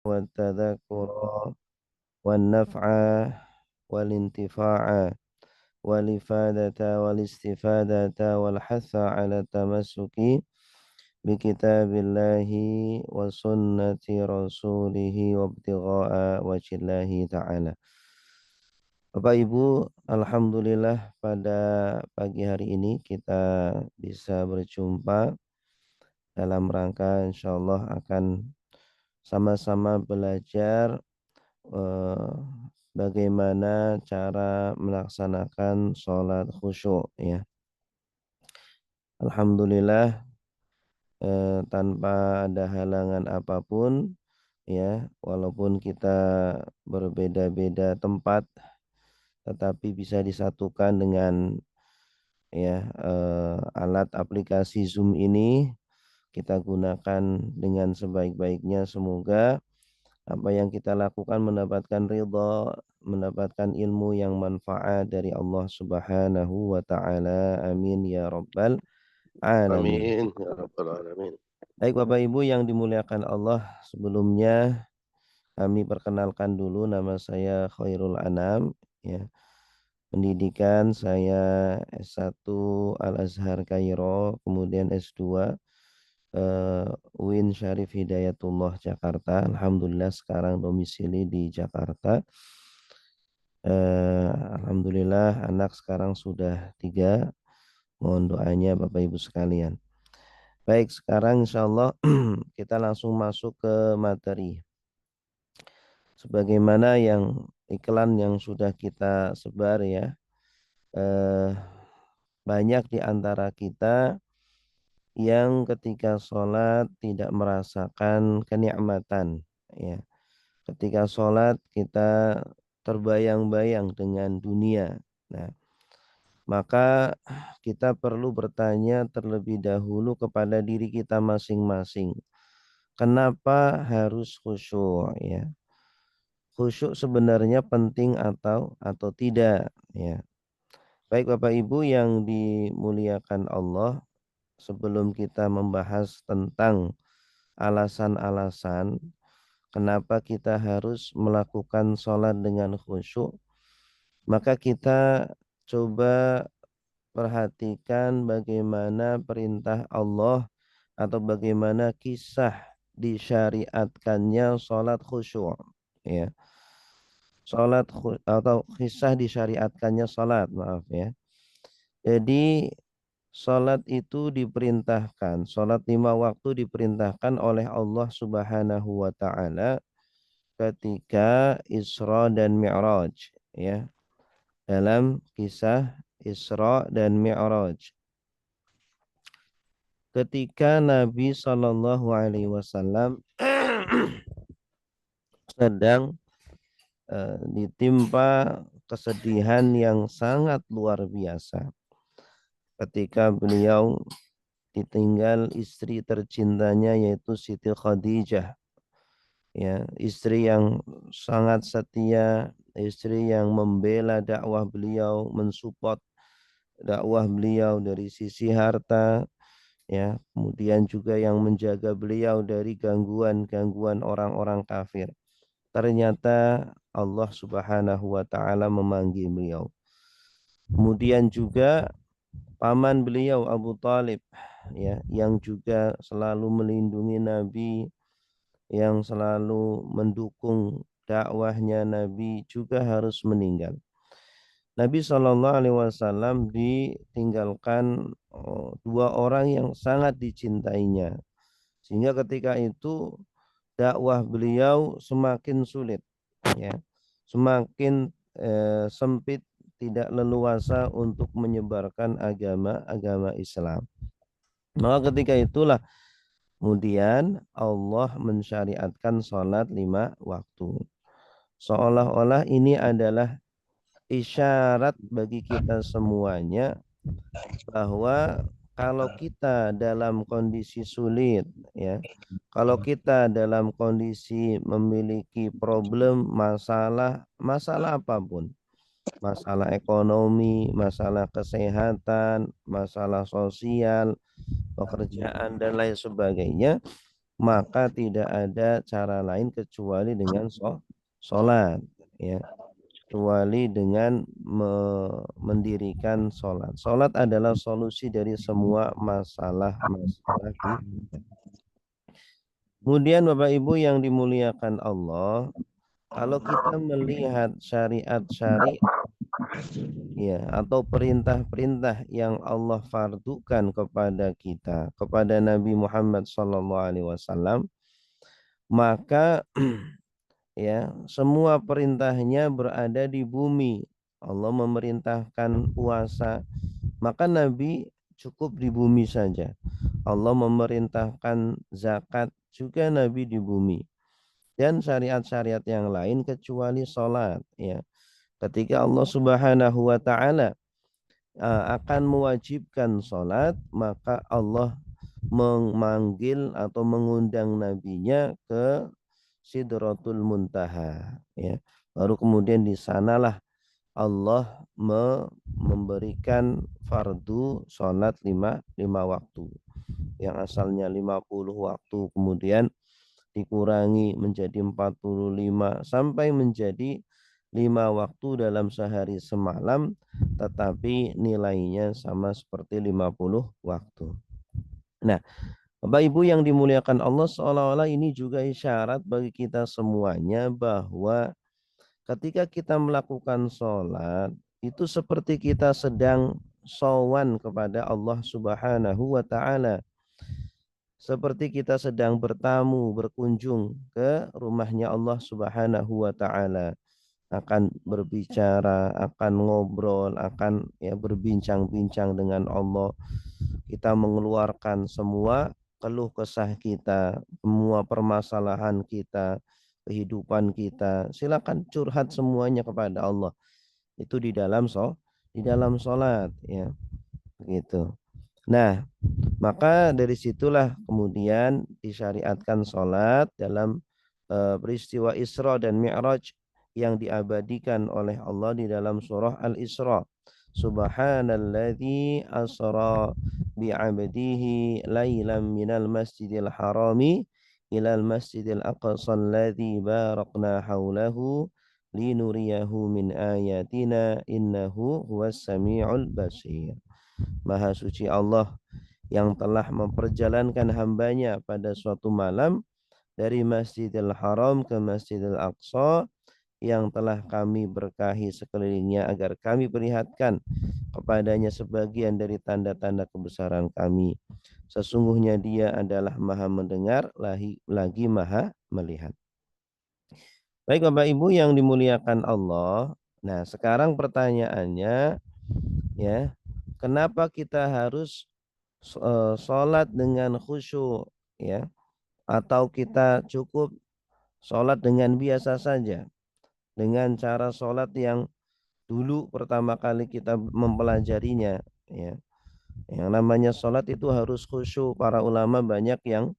والتذكر والنفع والانتفاع والإفادة والاستفادة والحث على التمسك بكتاب الله وسنة رسوله وابتغاء وجه الله تعالى. Bapak Ibu, Alhamdulillah pada pagi hari ini kita bisa berjumpa dalam rangka insyaallah akan sama-sama belajar eh, bagaimana cara melaksanakan sholat khusyuk ya. Alhamdulillah tanpa ada halangan apapun ya, walaupun kita berbeda-beda tempat tetapi bisa disatukan dengan ya alat aplikasi Zoom ini kita gunakan dengan sebaik-baiknya. Semoga apa yang kita lakukan mendapatkan ridha, mendapatkan ilmu yang manfaat dari Allah Subhanahu wa taala. Amin ya rabbal alamin. Amin ya rabbal alamin. Baik Bapak Ibu yang dimuliakan Allah, sebelumnya kami perkenalkan dulu, nama saya Khairul Anam ya. Pendidikan saya S1 Al-Azhar Kairo, kemudian S2 UIN Syarif Hidayatullah Jakarta. Alhamdulillah sekarang domisili di Jakarta. Alhamdulillah anak sekarang sudah 3. Mohon doanya Bapak Ibu sekalian. Baik, sekarang insya Allah kita langsung masuk ke materi. Sebagaimana yang iklan yang sudah kita sebar ya, banyak di antara kita yang ketika sholat tidak merasakan kenikmatan ya. Ketika sholat kita terbayang-bayang dengan dunia. Nah, maka kita perlu bertanya terlebih dahulu kepada diri kita masing-masing. Kenapa harus khusyuk ya? Khusyuk sebenarnya penting atau tidak ya. Baik Bapak Ibu yang dimuliakan Allah, sebelum kita membahas tentang alasan-alasan kenapa kita harus melakukan sholat dengan khusyuk, maka kita coba perhatikan bagaimana perintah Allah atau bagaimana kisah disyariatkannya sholat khusyuk ya. Sholat atau kisah disyariatkannya sholat, maaf ya. Jadi sholat itu diperintahkan, sholat 5 waktu diperintahkan oleh Allah Subhanahu wa taala ketika Isra dan Mi'raj ya. Dalam kisah Isra dan Mi'raj. Ketika Nabi Shallallahu alaihi wasallam sedang ditimpa kesedihan yang sangat luar biasa ketika beliau ditinggal istri tercintanya yaitu Siti Khadijah ya, istri yang sangat setia, istri yang membela dakwah beliau, mensupport dakwah beliau dari sisi harta ya, kemudian juga yang menjaga beliau dari gangguan-gangguan orang-orang kafir. Ternyata Allah Subhanahu wa taala memanggil beliau. Kemudian juga paman beliau Abu Talib ya, yang juga selalu melindungi Nabi, yang selalu mendukung dakwahnya Nabi juga harus meninggal. Nabi Shallallahu Alaihi Wasallam ditinggalkan 2 orang yang sangat dicintainya, sehingga ketika itu dakwah beliau semakin sulit, ya, semakin sempit, tidak leluasa untuk menyebarkan agama Islam. Maka ketika itulah kemudian Allah mensyariatkan sholat 5 waktu. Seolah-olah ini adalah isyarat bagi kita semuanya bahwa kalau kita dalam kondisi sulit ya, kalau kita dalam kondisi memiliki problem, masalah apapun, masalah ekonomi, masalah kesehatan, masalah sosial, pekerjaan dan lain sebagainya, maka tidak ada cara lain kecuali dengan sholat, ya, kecuali dengan mendirikan sholat. Sholat adalah solusi dari semua masalah-masalah kita. Kemudian Bapak Ibu yang dimuliakan Allah, kalau kita melihat syariat-syariat, ya, atau perintah-perintah yang Allah fardukan kepada kita, kepada Nabi Muhammad SAW, maka ya, semua perintahnya berada di bumi. Allah memerintahkan puasa, maka Nabi cukup di bumi saja. Allah memerintahkan zakat, juga Nabi di bumi. Dan syariat-syariat yang lain kecuali sholat, ya. Ketika Allah Subhanahu wa taala akan mewajibkan sholat, maka Allah memanggil atau mengundang nabinya ke Sidratul Muntaha, ya. Baru kemudian di sanalah Allah memberikan fardu sholat lima waktu, yang asalnya 50 waktu kemudian dikurangi menjadi 45 sampai menjadi 5 waktu dalam sehari semalam, tetapi nilainya sama seperti 50 waktu. Nah, Bapak Ibu yang dimuliakan Allah, seolah-olah ini juga isyarat bagi kita semuanya bahwa ketika kita melakukan sholat, itu seperti kita sedang sowan kepada Allah Subhanahu wa Ta'ala. Seperti kita sedang bertamu, berkunjung ke rumahnya Allah Subhanahu wa Ta'ala. Akan berbicara, akan ngobrol, akan ya berbincang-bincang dengan Allah. Kita mengeluarkan semua keluh kesah kita, semua permasalahan kita, kehidupan kita. Silakan curhat semuanya kepada Allah. Itu di dalam sholat, ya, begitu. Nah, maka dari situlah kemudian disyariatkan sholat dalam peristiwa Isra dan Mi'raj yang diabadikan oleh Allah di dalam surah Al-Isra. Subhanalladzi asra bi'abdihi laylan minal masjidil harami ilal masjidil aqsa alladzi barakna haulahu linuriyahu min ayatina innahu huwas sami'ul basir. Maha suci Allah yang telah memperjalankan hambanya pada suatu malam dari Masjidil Haram ke Masjidil Aqsa yang telah kami berkahi sekelilingnya agar kami perlihatkan kepadanya sebagian dari tanda-tanda kebesaran kami. Sesungguhnya dia adalah maha mendengar lagi maha melihat. Baik Bapak Ibu yang dimuliakan Allah. Nah, sekarang pertanyaannya, ya, kenapa kita harus sholat dengan khusyuk, ya, atau kita cukup sholat dengan biasa saja, dengan cara sholat yang dulu pertama kali kita mempelajarinya, ya. Yang namanya sholat itu harus khusyuk. Para ulama banyak yang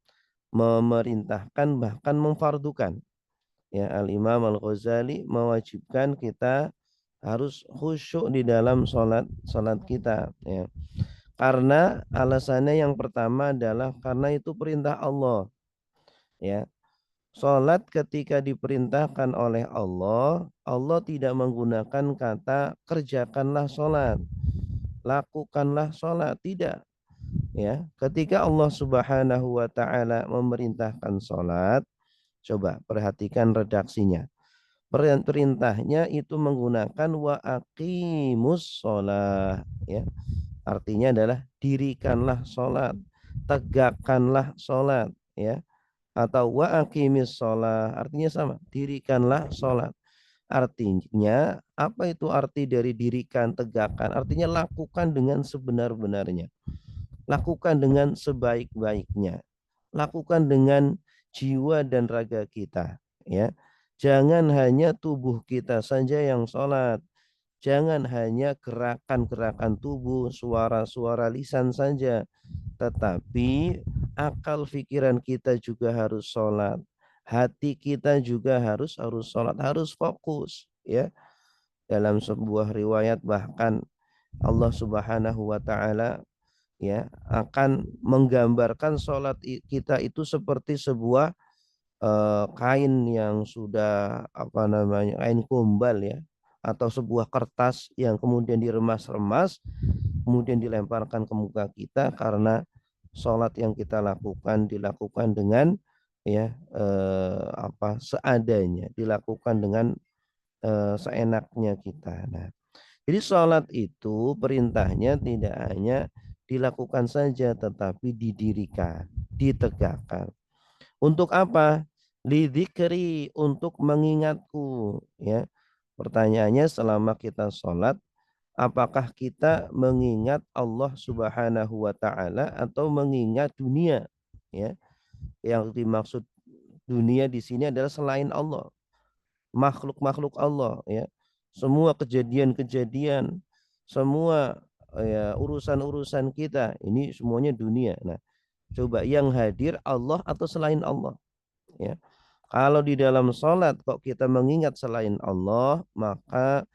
memerintahkan bahkan memfardukan, ya. Al-Imam Al-Ghazali mewajibkan kita harus khusyuk di dalam sholat kita, ya. Karena alasannya yang pertama adalah karena itu perintah Allah, ya. Salat ketika diperintahkan oleh Allah, Allah tidak menggunakan kata kerjakanlah salat, lakukanlah salat, tidak, ya. Ketika Allah Subhanahu wa taala memerintahkan salat, coba perhatikan redaksinya. Perintahnya itu menggunakan wa aqimus shalah, ya. Artinya adalah dirikanlah salat, tegakkanlah salat, ya. Atau wa aqimis shalah artinya sama, dirikanlah salat. Artinya apa itu arti dari dirikan, tegakkan? Artinya lakukan dengan sebenar-benarnya. Lakukan dengan sebaik-baiknya. Lakukan dengan jiwa dan raga kita, ya. Jangan hanya tubuh kita saja yang sholat. Jangan hanya gerakan-gerakan tubuh, suara-suara lisan saja, tetapi akal pikiran kita juga harus sholat. Hati kita juga harus sholat, harus fokus, ya. Dalam sebuah riwayat bahkan Allah Subhanahu wa taala ya akan menggambarkan sholat kita itu seperti sebuah kain yang sudah apa namanya kain kumbal ya atau sebuah kertas yang kemudian diremas-remas kemudian dilemparkan ke muka kita karena sholat yang kita lakukan dilakukan dengan ya apa seadanya dilakukan dengan seenaknya kita. Nah, jadi sholat itu perintahnya tidak hanya dilakukan saja tetapi didirikan, ditegakkan. Untuk apa? Lidzikri, untuk mengingatku ya. Pertanyaannya selama kita sholat apakah kita mengingat Allah Subhanahu wa taala atau mengingat dunia ya. Yang dimaksud dunia di sini adalah selain Allah, makhluk-makhluk Allah ya. Semua kejadian-kejadian, semua ya urusan-urusan kita ini semuanya dunia. Nah, coba yang hadir Allah atau selain Allah ya. Kalau di dalam sholat kok kita mengingat selain Allah, maka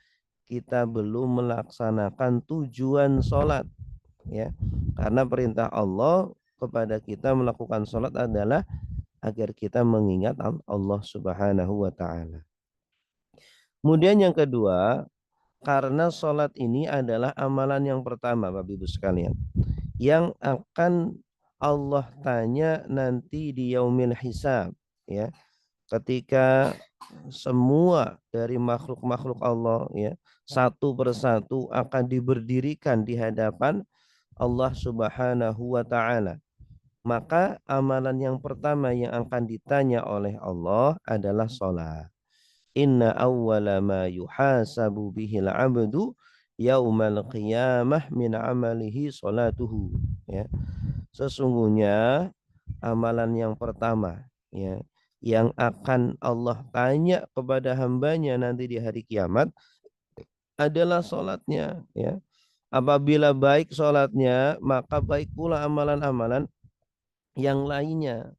kita belum melaksanakan tujuan sholat ya. Karena perintah Allah kepada kita melakukan sholat adalah agar kita mengingat Allah Subhanahu wa taala. Kemudian yang kedua, karena sholat ini adalah amalan yang pertama Bapak Ibu sekalian, yang akan Allah tanya nanti di yaumil hisab ya, ketika semua dari makhluk-makhluk Allah ya satu persatu akan diberdirikan di hadapan Allah Subhanahu wa taala. Maka amalan yang pertama yang akan ditanya oleh Allah adalah sholat. Inna awwala ma yuhasabu bihil abdu yaumal qiyamah min amalihi sholatuhu. Ya. Sesungguhnya amalan yang pertama ya yang akan Allah tanya kepada hambanya nanti di hari kiamat adalah sholatnya ya. Apabila baik sholatnya maka baik pula amalan-amalan yang lainnya.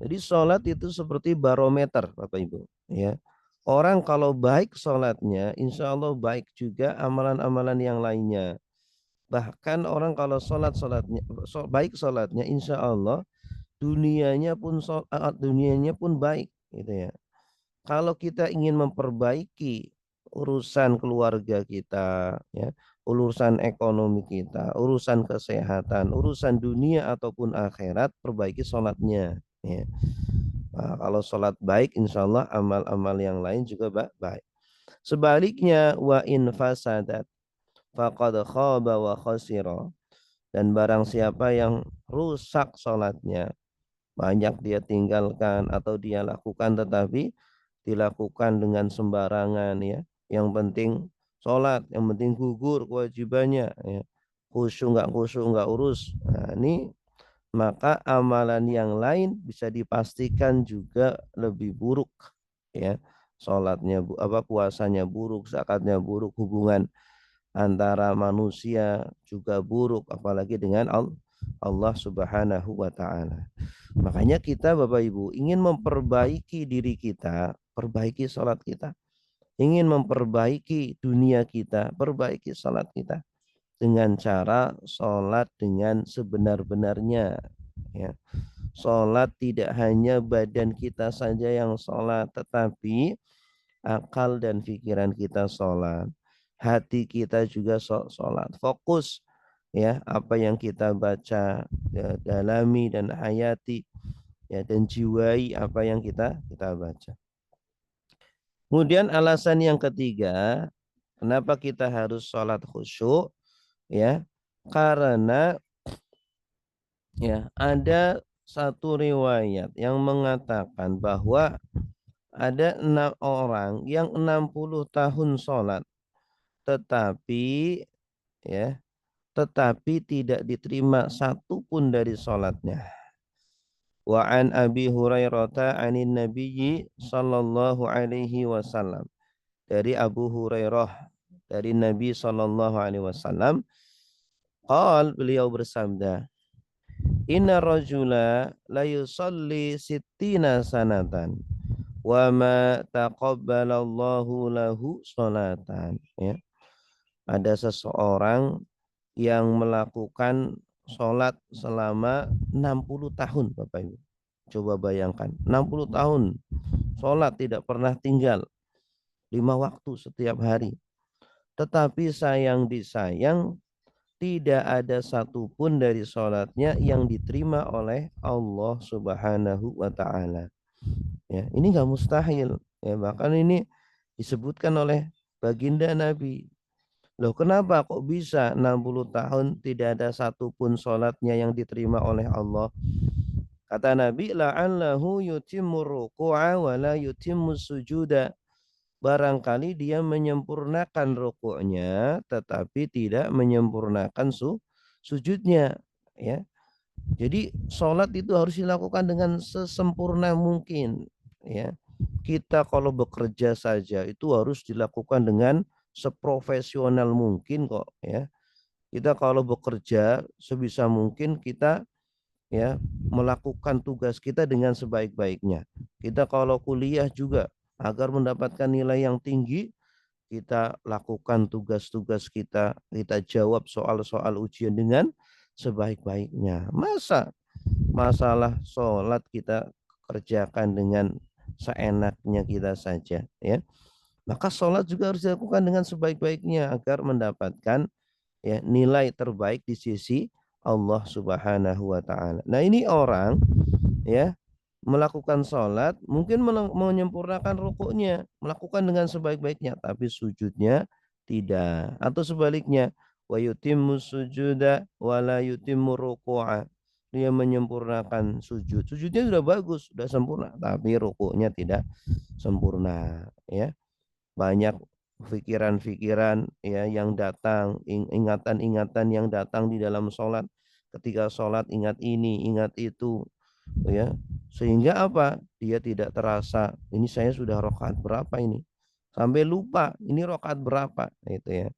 Jadi sholat itu seperti barometer Bapak Ibu ya. Orang kalau baik sholatnya insya Allah baik juga amalan-amalan yang lainnya. Bahkan orang kalau sholatnya baik sholatnya insya Allah dunianya pun baik gitu ya. Kalau kita ingin memperbaiki urusan keluarga kita ya, urusan ekonomi kita, urusan kesehatan, urusan dunia ataupun akhirat, perbaiki sholatnya ya. Nah, kalau sholat baik insya Allah amal-amal yang lain juga baik. Sebaliknya wa in fasadat faqad khaba wa khasira, dan barang siapa yang rusak sholatnya, banyak dia tinggalkan atau dia lakukan tetapi dilakukan dengan sembarangan ya. Yang penting sholat, yang penting gugur kewajibannya ya. Khusyuk nggak urus. Nah, ini maka amalan yang lain bisa dipastikan juga lebih buruk ya. Sholatnya apa puasanya buruk, zakatnya buruk, hubungan antara manusia juga buruk apalagi dengan Allah Subhanahu wa taala. Makanya kita Bapak Ibu ingin memperbaiki diri kita, perbaiki salat kita. Ingin memperbaiki dunia kita, perbaiki salat kita dengan cara salat dengan sebenar-benarnya ya. Salat tidak hanya badan kita saja yang salat, tetapi akal dan pikiran kita salat. Hati kita juga salat. Fokus ya apa yang kita baca ya, dalami dan hayati ya dan jiwai apa yang kita baca. Kemudian alasan yang ketiga, kenapa kita harus sholat khusyuk ya? Karena ya ada satu riwayat yang mengatakan bahwa ada 6 orang yang 60 tahun sholat tetapi ya tetapi tidak diterima satu pun dari sholatnya. Wa an Abi Hurairah anin Nabiyyi sallallahu alaihi wasallam. Dari Abu Hurairah dari Nabi sallallahu alaihi wasallam, beliau bersabda, "Inna rajula la yusalli sittina sanatan wa ma taqabbalallahu lahu salatan." Ya. Ada seseorang yang melakukan sholat selama 60 tahun Bapak Ibu. Coba bayangkan, 60 tahun sholat tidak pernah tinggal, 5 waktu setiap hari. Tetapi sayang disayang, tidak ada satupun dari sholatnya yang diterima oleh Allah Subhanahu wa Ta'ala. Ya, ini nggak mustahil. Ya, bahkan ini disebutkan oleh baginda Nabi. Loh, kenapa kok bisa 60 tahun tidak ada satupun sholatnya yang diterima oleh Allah? Kata Nabi, la'allahu yutimmu ruku'a wa la yutimmu sujuda. Barangkali dia menyempurnakan rukuknya tetapi tidak menyempurnakan sujudnya, ya. Jadi sholat itu harus dilakukan dengan sesempurna mungkin, ya. Kita kalau bekerja saja itu harus dilakukan dengan seprofesional mungkin kok, ya. Kita kalau bekerja sebisa mungkin kita, ya, melakukan tugas kita dengan sebaik-baiknya. Kita kalau kuliah juga agar mendapatkan nilai yang tinggi, kita lakukan tugas-tugas kita jawab soal-soal ujian dengan sebaik-baiknya. Masalah sholat kita kerjakan dengan seenaknya kita saja, ya. Maka sholat juga harus dilakukan dengan sebaik-baiknya agar mendapatkan, ya, nilai terbaik di sisi Allah Subhanahu wa Ta'ala. Nah, ini orang, ya, melakukan sholat mungkin menyempurnakan rukuknya, melakukan dengan sebaik-baiknya, tapi sujudnya tidak, atau sebaliknya, wa yutimmu sujuda wa la yutimmu ruku'a. Dia menyempurnakan sujudnya sudah bagus, sudah sempurna, tapi rukuknya tidak sempurna, ya. Banyak pikiran-pikiran, ya, yang datang, ingatan-ingatan yang datang di dalam sholat. Ketika sholat ingat ini, ingat itu, ya, sehingga apa? Dia tidak terasa ini saya sudah rakaat berapa ini, sampai lupa ini rakaat berapa, itu ya.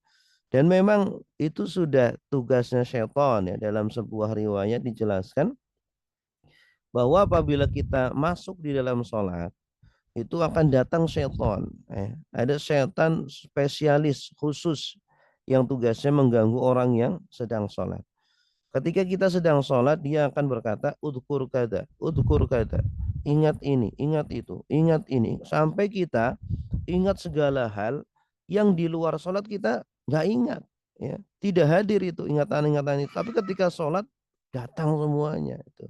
Dan memang itu sudah tugasnya syaitan, ya. Dalam sebuah riwayat dijelaskan bahwa apabila kita masuk di dalam sholat itu akan datang syaitan, ada syaitan spesialis khusus yang tugasnya mengganggu orang yang sedang sholat. Ketika kita sedang sholat, dia akan berkata, udhkur kada, ingat ini, ingat itu, ingat ini, sampai kita ingat segala hal yang di luar sholat kita nggak ingat, ya, tidak hadir itu ingatan-ingatan itu. Tapi ketika sholat datang semuanya itu,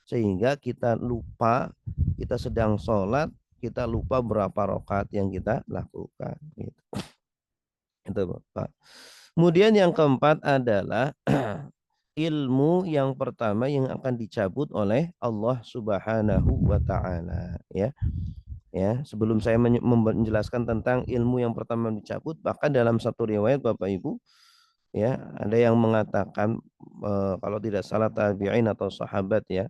sehingga kita lupa kita sedang sholat, kita lupa berapa rakaat yang kita lakukan. Gitu. Itu Bapak. Kemudian yang keempat adalah ilmu yang pertama yang akan dicabut oleh Allah Subhanahu wa Ta'ala, ya. Ya, sebelum saya menjelaskan tentang ilmu yang pertama dicabut, bahkan dalam satu riwayat Bapak Ibu, ya, ada yang mengatakan kalau tidak salah tabi'in atau sahabat, ya,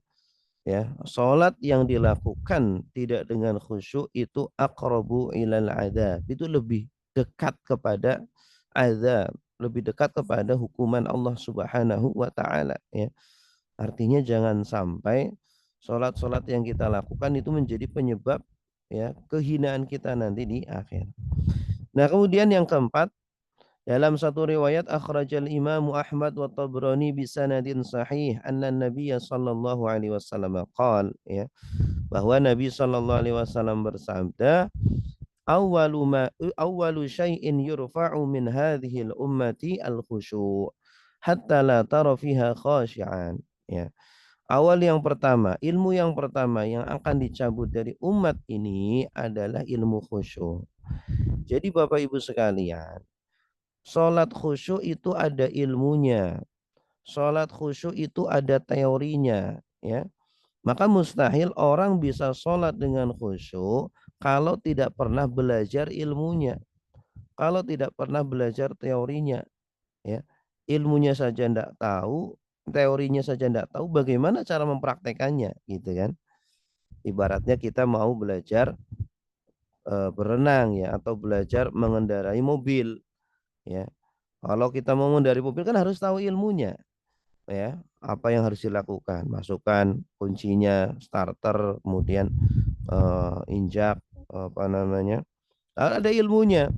salat yang dilakukan tidak dengan khusyuk itu aqrabu ilal adab, itu lebih dekat kepada azab, lebih dekat kepada hukuman Allah Subhanahu wa Ta'ala, ya. Artinya jangan sampai salat-salat yang kita lakukan itu menjadi penyebab, ya, kehinaan kita nanti di akhir. Nah, kemudian yang keempat, dalam satu riwayat akhrajal Imam Ahmad wa Tabrani bi sanadin sahih anna Nabiy sallallahu alaihi wasallam qala, ya, bahwa Nabi sallallahu alaihi wasallam bersabda, awwalu syai'in yurfa'u min hadhihi al-ummati al-khusyu' hatta la tara fiha khashi'an, ya. Awal yang pertama, ilmu yang pertama yang akan dicabut dari umat ini adalah ilmu khusyuk. Jadi Bapak Ibu sekalian, sholat khusyuk itu ada ilmunya. Sholat khusyuk itu ada teorinya, ya. Maka mustahil orang bisa sholat dengan khusyuk kalau tidak pernah belajar ilmunya, kalau tidak pernah belajar teorinya, ya. Ilmunya saja tidak tahu, teorinya saja tidak tahu, bagaimana cara mempraktekannya, gitu kan. Ibaratnya kita mau belajar berenang, ya, atau belajar mengendarai mobil, ya. Kalau kita mau mengendarai mobil kan harus tahu ilmunya, ya, apa yang harus dilakukan, masukkan kuncinya, starter, kemudian injak, apa namanya, ada ilmunya.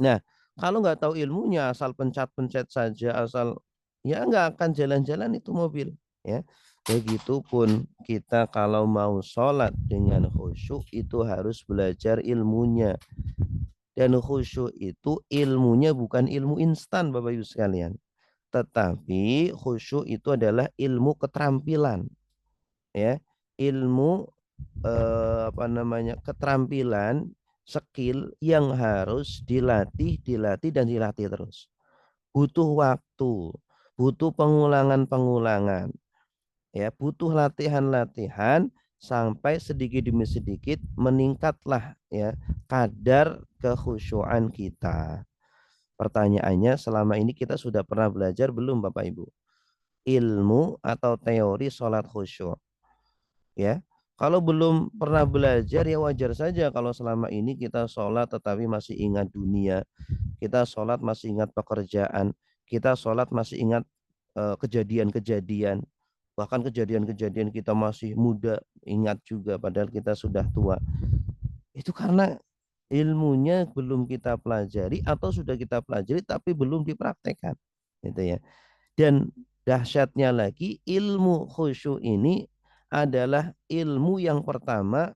Nah, kalau nggak tahu ilmunya, asal pencet-pencet saja, asal ya nggak akan jalan-jalan itu mobil, ya. Begitupun kita kalau mau sholat dengan khusyuk itu harus belajar ilmunya. Dan khusyuk itu ilmunya bukan ilmu instan Bapak Ibu sekalian. Tetapi khusyuk itu adalah ilmu keterampilan, ya. Ilmu apa namanya? Keterampilan, skill yang harus dilatih dan dilatih terus. Butuh waktu, butuh pengulangan-pengulangan, ya, butuh latihan-latihan sampai sedikit demi sedikit meningkatlah ya kadar kekhusyuan kita. Pertanyaannya, selama ini kita sudah pernah belajar belum Bapak Ibu? Ilmu atau teori sholat khusyuk, ya. Kalau belum pernah belajar ya wajar saja kalau selama ini kita sholat tetapi masih ingat dunia, kita sholat masih ingat pekerjaan, kita sholat masih ingat kejadian-kejadian, bahkan kejadian-kejadian kita masih muda ingat juga padahal kita sudah tua. Itu karena ilmunya belum kita pelajari atau sudah kita pelajari tapi belum dipraktekkan, gitu ya. Dan dahsyatnya lagi, ilmu khusyuk ini adalah ilmu yang pertama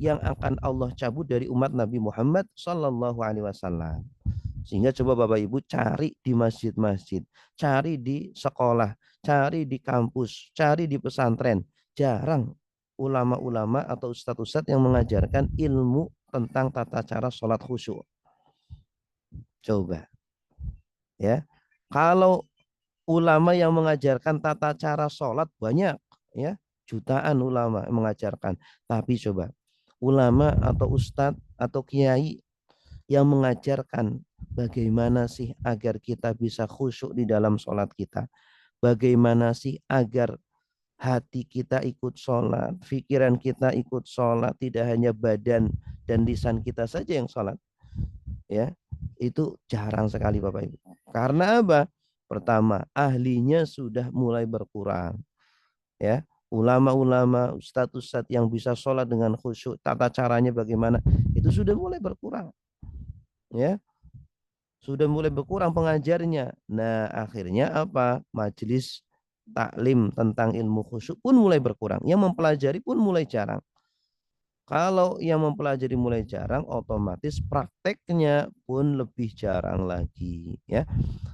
yang akan Allah cabut dari umat Nabi Muhammad Sallallahu Alaihi Wasallam. Sehingga coba Bapak Ibu cari di masjid-masjid, cari di sekolah, cari di kampus, cari di pesantren. Jarang ulama-ulama atau ustadz-ustadz yang mengajarkan ilmu tentang tata cara sholat khusyuk. Coba, ya. Kalau ulama yang mengajarkan tata cara sholat banyak, ya, jutaan ulama yang mengajarkan. Tapi coba, ulama atau ustadz atau kiai yang mengajarkan bagaimana sih agar kita bisa khusyuk di dalam sholat kita. Bagaimana sih agar hati kita ikut sholat, pikiran kita ikut sholat, tidak hanya badan dan lisan kita saja yang sholat. Ya, itu jarang sekali Bapak Ibu. Karena apa? Pertama, ahlinya sudah mulai berkurang. Ya, ulama-ulama, ustadz-ustadz yang bisa sholat dengan khusyuk, tata caranya bagaimana, itu sudah mulai berkurang. Ya, sudah mulai berkurang pengajarnya. Nah, akhirnya apa? Majelis taklim tentang ilmu khusyuk pun mulai berkurang. Yang mempelajari pun mulai jarang. Kalau yang mempelajari mulai jarang, otomatis prakteknya pun lebih jarang lagi, ya.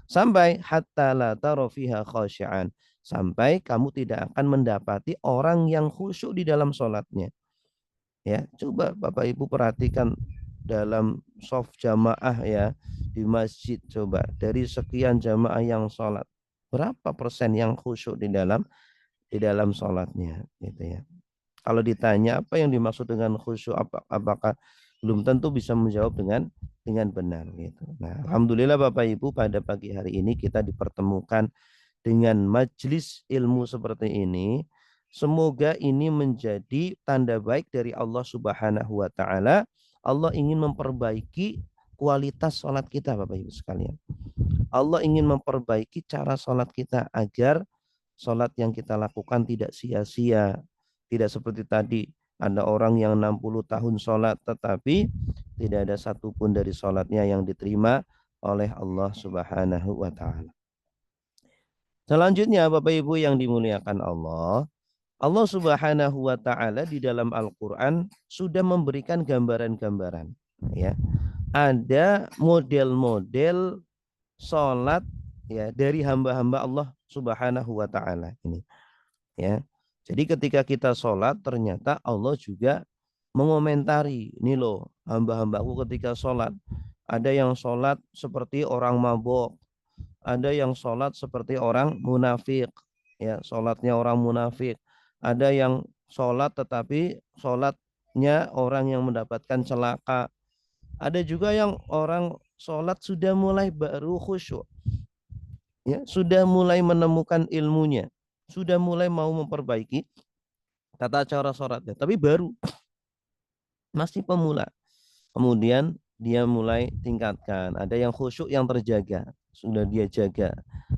Sampai hatta la tara fiha khasyi'an. Sampai kamu tidak akan mendapati orang yang khusyuk di dalam sholatnya. Ya, coba Bapak Ibu perhatikan dalam soft jamaah ya di masjid, coba dari sekian jamaah yang sholat berapa persen yang khusyuk di dalam sholatnya, gitu ya. Kalau ditanya apa yang dimaksud dengan khusyuk, apakah belum tentu bisa menjawab dengan benar, gitu. Nah, alhamdulillah Bapak Ibu pada pagi hari ini kita dipertemukan dengan majelis ilmu seperti ini. Semoga ini menjadi tanda baik dari Allah Subhanahu wa taala. Allah ingin memperbaiki kualitas sholat kita Bapak Ibu sekalian. Allah ingin memperbaiki cara sholat kita agar sholat yang kita lakukan tidak sia-sia. Tidak seperti tadi, ada orang yang 60 tahun sholat tetapi tidak ada satupun dari sholatnya yang diterima oleh Allah Subhanahu wa taala. Selanjutnya Bapak Ibu yang dimuliakan Allah, Allah Subhanahu wa taala di dalam Al-Qur'an sudah memberikan gambaran-gambaran, ya. Ada model-model salat ya dari hamba-hamba Allah Subhanahu wa taala ini, ya. Jadi ketika kita salat ternyata Allah juga mengomentari, ini loh hamba-hambaku ketika salat, ada yang salat seperti orang mabuk, ada yang sholat seperti orang munafik, ya, sholatnya orang munafik. Ada yang sholat tetapi sholatnya orang yang mendapatkan celaka. Ada juga yang orang sholat sudah mulai baru khusyuk, ya, sudah mulai menemukan ilmunya, sudah mulai mau memperbaiki tata cara sholatnya, tapi baru masih pemula. Kemudian dia mulai tingkatkan. Ada yang khusyuk yang terjaga, sudah dia jaga.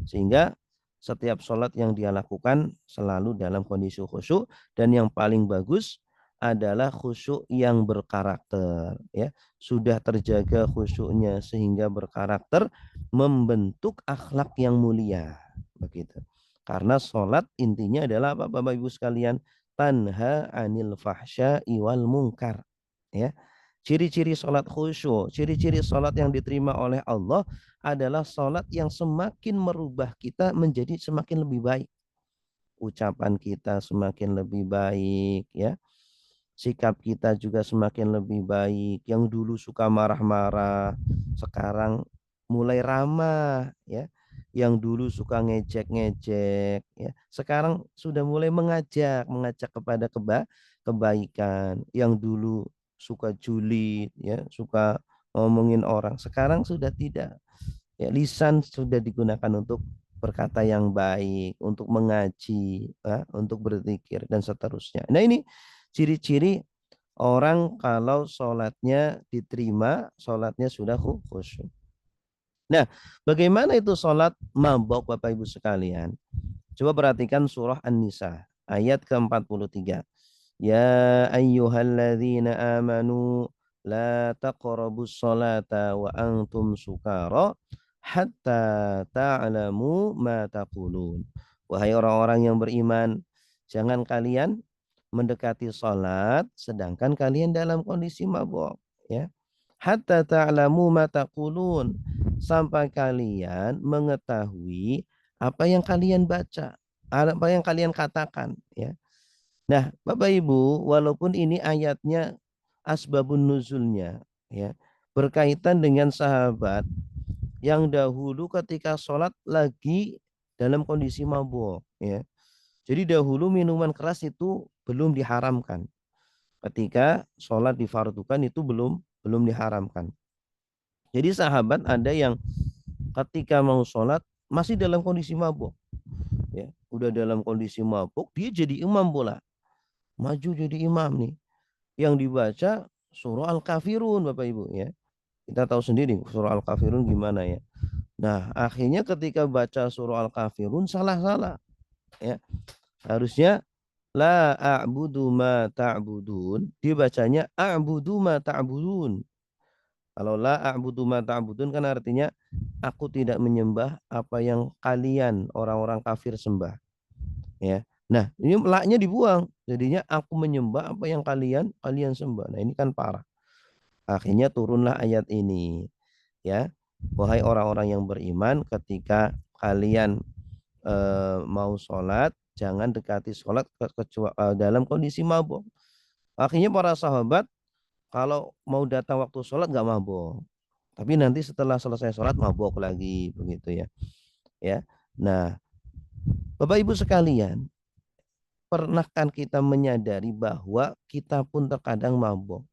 Sehingga setiap sholat yang dia lakukan selalu dalam kondisi khusyuk. Dan yang paling bagus adalah khusyuk yang berkarakter. Ya, sudah terjaga khusyuknya sehingga berkarakter membentuk akhlak yang mulia. begitu. Karena sholat intinya adalah apa Bapak Ibu sekalian? Tanha anil fahsya'i wal munkar. Ya. Ciri-ciri sholat khusyuk, ciri-ciri sholat yang diterima oleh Allah adalah sholat yang semakin merubah kita menjadi semakin lebih baik. Ucapan kita semakin lebih baik, ya. Sikap kita juga semakin lebih baik. Yang dulu suka marah-marah, sekarang mulai ramah, ya. Yang dulu suka ngejek-ngejek, ya. Sekarang sudah mulai mengajak kepada kebaikan. Yang dulu suka julid, ya, suka ngomongin orang. Sekarang sudah tidak. Ya, lisan sudah digunakan untuk berkata yang baik, untuk mengaji, ya, untuk berzikir dan seterusnya. Nah, ini ciri-ciri orang kalau sholatnya diterima, sholatnya sudah khusyuk. Nah, bagaimana itu sholat mabok Bapak Ibu sekalian? Coba perhatikan surah An-Nisa ayat ke-43. Ya ayyuhalladzina amanu la taqrabus salata wa antum sukara hatta ta'lamu ma taqulun. Wahai orang-orang yang beriman, jangan kalian mendekati salat sedangkan kalian dalam kondisi mabuk, ya. Hatta ta'lamu ma taqulun, sampai kalian mengetahui apa yang kalian baca, apa yang kalian katakan, ya. Nah, Bapak Ibu, walaupun ini ayatnya asbabun nuzulnya, ya, berkaitan dengan sahabat yang dahulu ketika sholat lagi dalam kondisi mabuk, ya. Jadi dahulu minuman keras itu belum diharamkan. Ketika sholat difardukan itu belum diharamkan. Jadi sahabat ada yang ketika mau sholat masih dalam kondisi mabuk, ya. Udah dalam kondisi mabuk, dia jadi imam pula. Maju jadi imam nih. Yang dibaca surah Al-Kafirun Bapak Ibu, ya. Kita tahu sendiri surah Al-Kafirun gimana, ya. Nah, akhirnya ketika baca surah Al-Kafirun salah-salah, ya. Harusnya la a'budu ma ta'budun, dibacanya a'budu ma ta'budun. Kalau la a'budu ma ta'budun kan artinya aku tidak menyembah apa yang kalian orang-orang kafir sembah, ya. Nah, ini la-nya dibuang. Jadinya aku menyembah apa yang kalian sembah. Nah, ini kan parah. Akhirnya turunlah ayat ini, ya. Wahai orang-orang yang beriman, ketika kalian mau sholat, jangan dekati sholat kecuali dalam kondisi mabuk. Akhirnya para sahabat kalau mau datang waktu sholat nggak mabuk, tapi nanti setelah selesai sholat mabuk lagi, begitu, ya. Ya. Nah, Bapak Ibu sekalian, pernahkah kita menyadari bahwa kita pun terkadang mabuk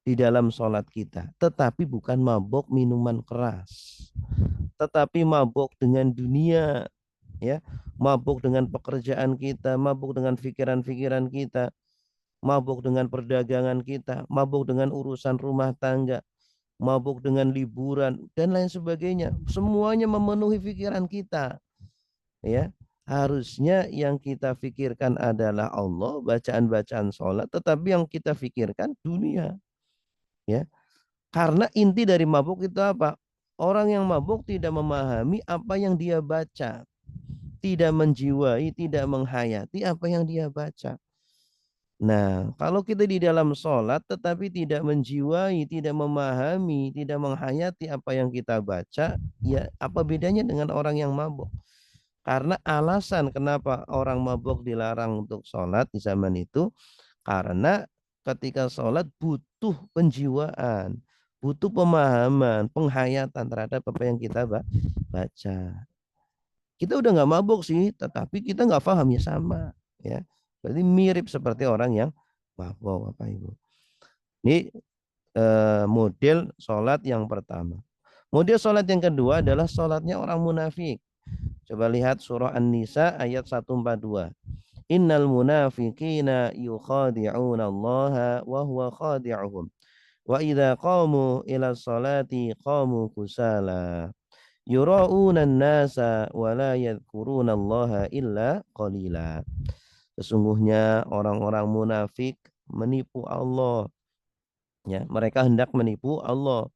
di dalam sholat kita, tetapi bukan mabuk minuman keras, tetapi mabuk dengan dunia, ya, mabuk dengan pekerjaan kita, mabuk dengan pikiran-pikiran kita, mabuk dengan perdagangan kita, mabuk dengan urusan rumah tangga, mabuk dengan liburan dan lain sebagainya. Semuanya memenuhi pikiran kita, ya. Harusnya yang kita pikirkan adalah Allah, bacaan-bacaan sholat, tetapi yang kita pikirkan dunia, ya. Karena inti dari mabuk itu apa? Orang yang mabuk tidak memahami apa yang dia baca, tidak menjiwai, tidak menghayati apa yang dia baca. Nah, kalau kita di dalam sholat tetapi tidak menjiwai, tidak memahami, tidak menghayati apa yang kita baca, ya apa bedanya dengan orang yang mabuk? Karena alasan kenapa orang mabuk dilarang untuk sholat di zaman itu, karena ketika sholat butuh penjiwaan, butuh pemahaman, penghayatan terhadap apa yang kita baca. Kita udah nggak mabuk sih, tetapi kita nggak paham, ya sama, ya. Berarti mirip seperti orang yang mabuk, Bapak Ibu. Ini model sholat yang pertama. Model sholat yang kedua adalah sholatnya orang munafik. Coba lihat surah An-Nisa ayat 142. Innal munafiqina yukhadi'una Allah wa huwa khadi'uhum. Wa idza qamu ila sholati qamu kusala. Yura'una an-nasa wa la yadhkuruna Allah illa qalila. Sesungguhnya orang-orang munafik menipu Allah, ya. Mereka hendak menipu Allah.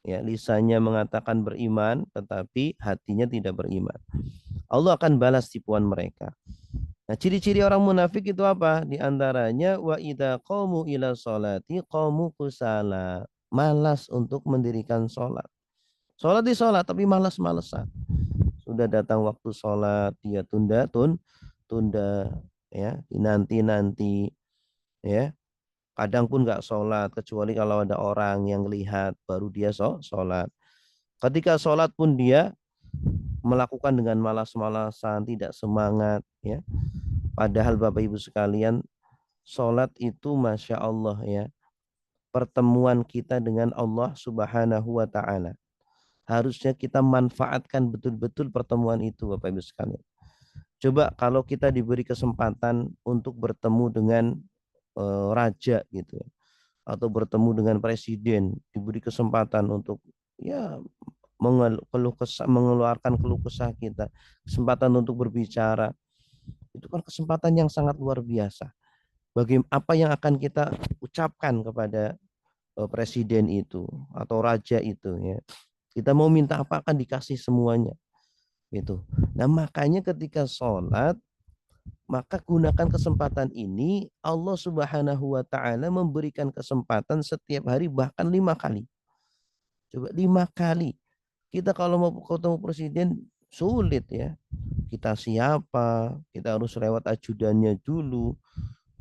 Ya, lisannya mengatakan beriman, tetapi hatinya tidak beriman. Allah akan balas tipuan mereka. Nah, ciri-ciri orang munafik itu apa? Di antaranya wa idza qamu ila sholati qamu kusala. Malas untuk mendirikan sholat. Sholat di sholat tapi malas-malesan. Sudah datang waktu sholat dia tunda ya, nanti ya. Kadang pun nggak sholat kecuali kalau ada orang yang lihat baru dia sholat. Ketika sholat pun dia melakukan dengan malas-malasan, tidak semangat ya. Padahal Bapak Ibu sekalian, sholat itu Masya Allah ya, pertemuan kita dengan Allah Subhanahu wa Ta'ala. Harusnya kita manfaatkan betul-betul pertemuan itu Bapak Ibu sekalian. Coba kalau kita diberi kesempatan untuk bertemu dengan raja gitu ya, atau bertemu dengan presiden, diberi kesempatan untuk ya mengeluarkan keluh kesah kita, kesempatan untuk berbicara, itu kan kesempatan yang sangat luar biasa. Bagaimana apa yang akan kita ucapkan kepada presiden itu atau raja itu ya. Kita mau minta apa akan dikasih semuanya gitu. Nah, makanya ketika sholat maka gunakan kesempatan ini. Allah Subhanahu wa Ta'ala memberikan kesempatan setiap hari bahkan 5 kali. Coba 5 kali. Kita kalau mau ketemu presiden sulit ya. Kita siapa? Kita harus lewat ajudannya dulu.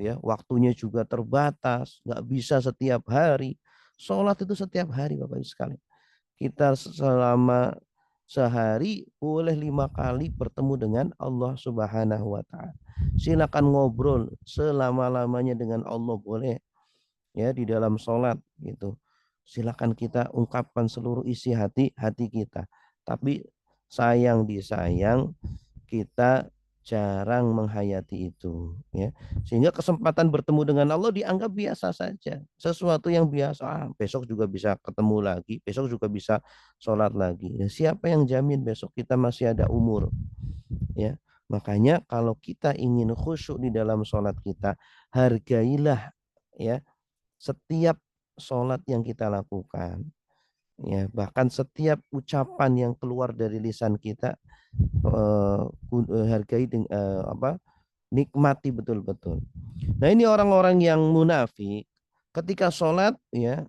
Ya, waktunya juga terbatas, nggak bisa setiap hari. Sholat itu setiap hari Bapak Ibu sekalian. Kita selama sehari boleh 5 kali bertemu dengan Allah Subhanahu wa Ta'ala. Silakan ngobrol selama-lamanya dengan Allah boleh ya di dalam sholat gitu. Silakan kita ungkapkan seluruh isi hati kita. Tapi sayang disayang kita jarang menghayati itu ya, sehingga kesempatan bertemu dengan Allah dianggap biasa saja, sesuatu yang biasa. Besok juga bisa ketemu lagi, besok juga bisa sholat lagi ya, siapa yang jamin besok kita masih ada umur ya. Makanya kalau kita ingin khusyuk di dalam sholat kita, hargailah ya setiap sholat yang kita lakukan ya, bahkan setiap ucapan yang keluar dari lisan kita, hargai nikmati betul-betul. Nah, ini orang-orang yang munafik ketika sholat ya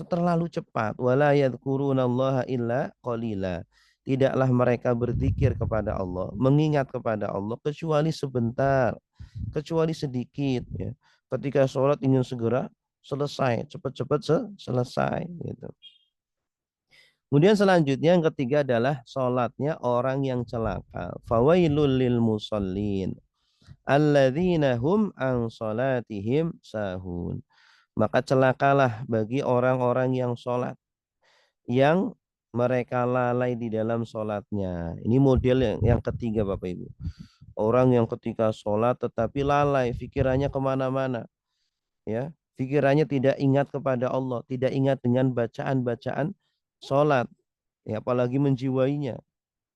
terlalu cepat. Wala yadhkurunallaha illa qalila. Tidaklah mereka berzikir kepada Allah, mengingat kepada Allah kecuali sebentar, kecuali sedikit ya. Ketika sholat ingin segera selesai, cepat-cepat selesai gitu. Kemudian selanjutnya yang ketiga adalah sholatnya orang yang celaka. Fawailul lil musallin alladzina hum an sholatihim sahun. Maka celakalah bagi orang-orang yang sholat, yang mereka lalai di dalam sholatnya. Ini model yang ketiga Bapak Ibu. Orang yang ketika sholat tetapi lalai, pikirannya kemana-mana. Ya, pikirannya tidak ingat kepada Allah, tidak ingat dengan bacaan-bacaan sholat. Ya, apalagi menjiwainya.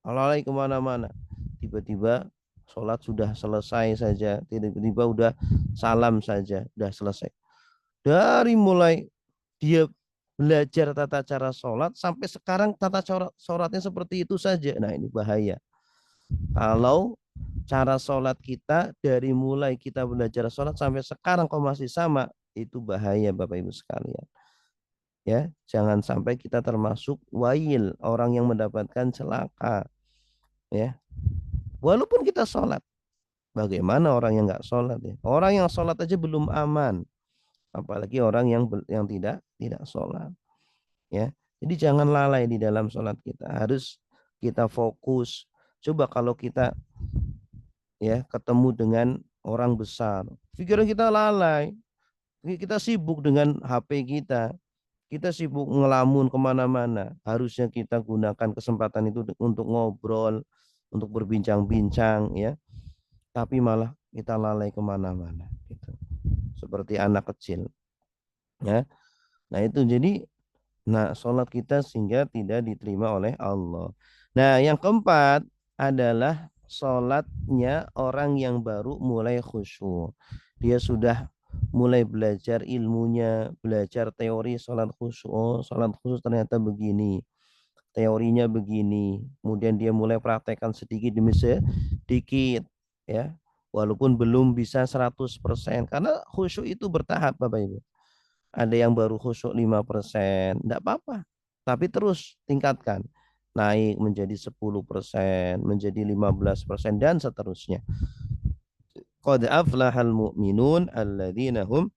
Lalai kemana-mana. Tiba-tiba sholat sudah selesai saja. Tiba-tiba udah salam saja. Udah selesai. Dari mulai dia belajar tata cara sholat sampai sekarang tata cara sholatnya seperti itu saja. Nah, ini bahaya. Kalau cara sholat kita dari mulai kita belajar sholat sampai sekarang kok masih sama, itu bahaya Bapak Ibu sekalian. Ya, jangan sampai kita termasuk wail, orang yang mendapatkan celaka. Ya, walaupun kita sholat, bagaimana orang yang nggak sholat ya? Orang yang sholat aja belum aman, apalagi orang yang tidak sholat. Ya, jadi jangan lalai di dalam sholat kita. Harus kita fokus. Coba kalau kita ya ketemu dengan orang besar, pikiran kita lalai, kita sibuk dengan HP kita sibuk ngelamun kemana-mana. Harusnya kita gunakan kesempatan itu untuk ngobrol, untuk berbincang-bincang ya. Tapi malah kita lalai kemana-mana gitu. Seperti anak kecil ya. Nah itu jadi, nah sholat kita sehingga tidak diterima oleh Allah. Nah yang keempat adalah sholatnya orang yang baru mulai khusyuk. Dia sudah mulai belajar ilmunya, belajar teori sholat khusyuk. Oh, sholat khusyuk ternyata begini, teorinya begini. Kemudian dia mulai praktekkan sedikit demi sedikit, ya. Walaupun belum bisa 100%, karena khusyuk itu bertahap, Bapak Ibu. Ada yang baru khusyuk 5%, enggak apa-apa. Tapi terus tingkatkan. Naik menjadi 10%, menjadi 15%, dan seterusnya. Qad aflahal mu'minun alladzina hum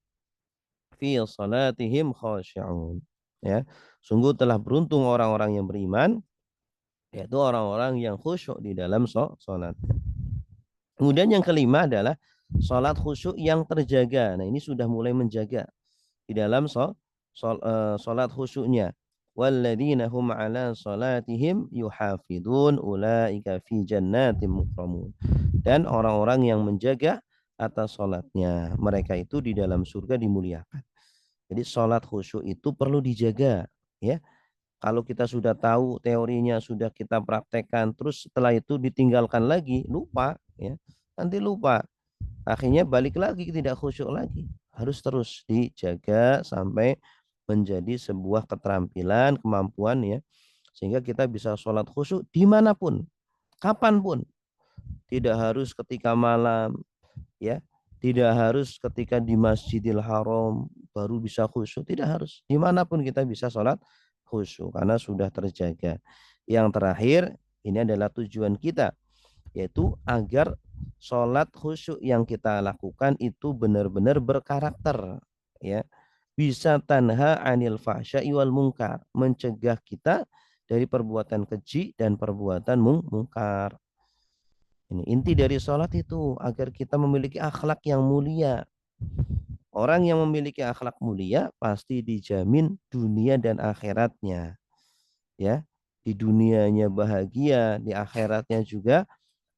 fi salatihim khashi'un. Ya, sungguh telah beruntung orang-orang yang beriman, yaitu orang-orang yang khusyuk di dalam salat. Kemudian yang kelima adalah salat khusyuk yang terjaga. Nah, ini sudah mulai menjaga di dalam salat khusyuknya. Walladzina hum ala salatihim yuhafidun ulaika fi jannatin mukramun. Dan orang-orang yang menjaga atas salatnya, mereka itu di dalam surga dimuliakan. Jadi salat khusyuk itu perlu dijaga, ya. Kalau kita sudah tahu teorinya, sudah kita praktekkan, terus setelah itu ditinggalkan lagi, lupa, ya. Nanti lupa. Akhirnya balik lagi tidak khusyuk lagi. Harus terus dijaga sampai menjadi sebuah keterampilan, kemampuan, ya. Sehingga kita bisa sholat khusyuk dimanapun, kapanpun. Tidak harus ketika malam, ya. Tidak harus ketika di Masjidil Haram baru bisa khusyuk. Tidak harus. Dimanapun kita bisa sholat khusyuk karena sudah terjaga. Yang terakhir, ini adalah tujuan kita, yaitu agar sholat khusyuk yang kita lakukan itu benar-benar berkarakter, ya, bisa tanha anil fahsya'i wal munkar, mencegah kita dari perbuatan keji dan perbuatan mungkar. Ini inti dari sholat itu, agar kita memiliki akhlak yang mulia. Orang yang memiliki akhlak mulia pasti dijamin dunia dan akhiratnya, ya. Di dunianya bahagia, di akhiratnya juga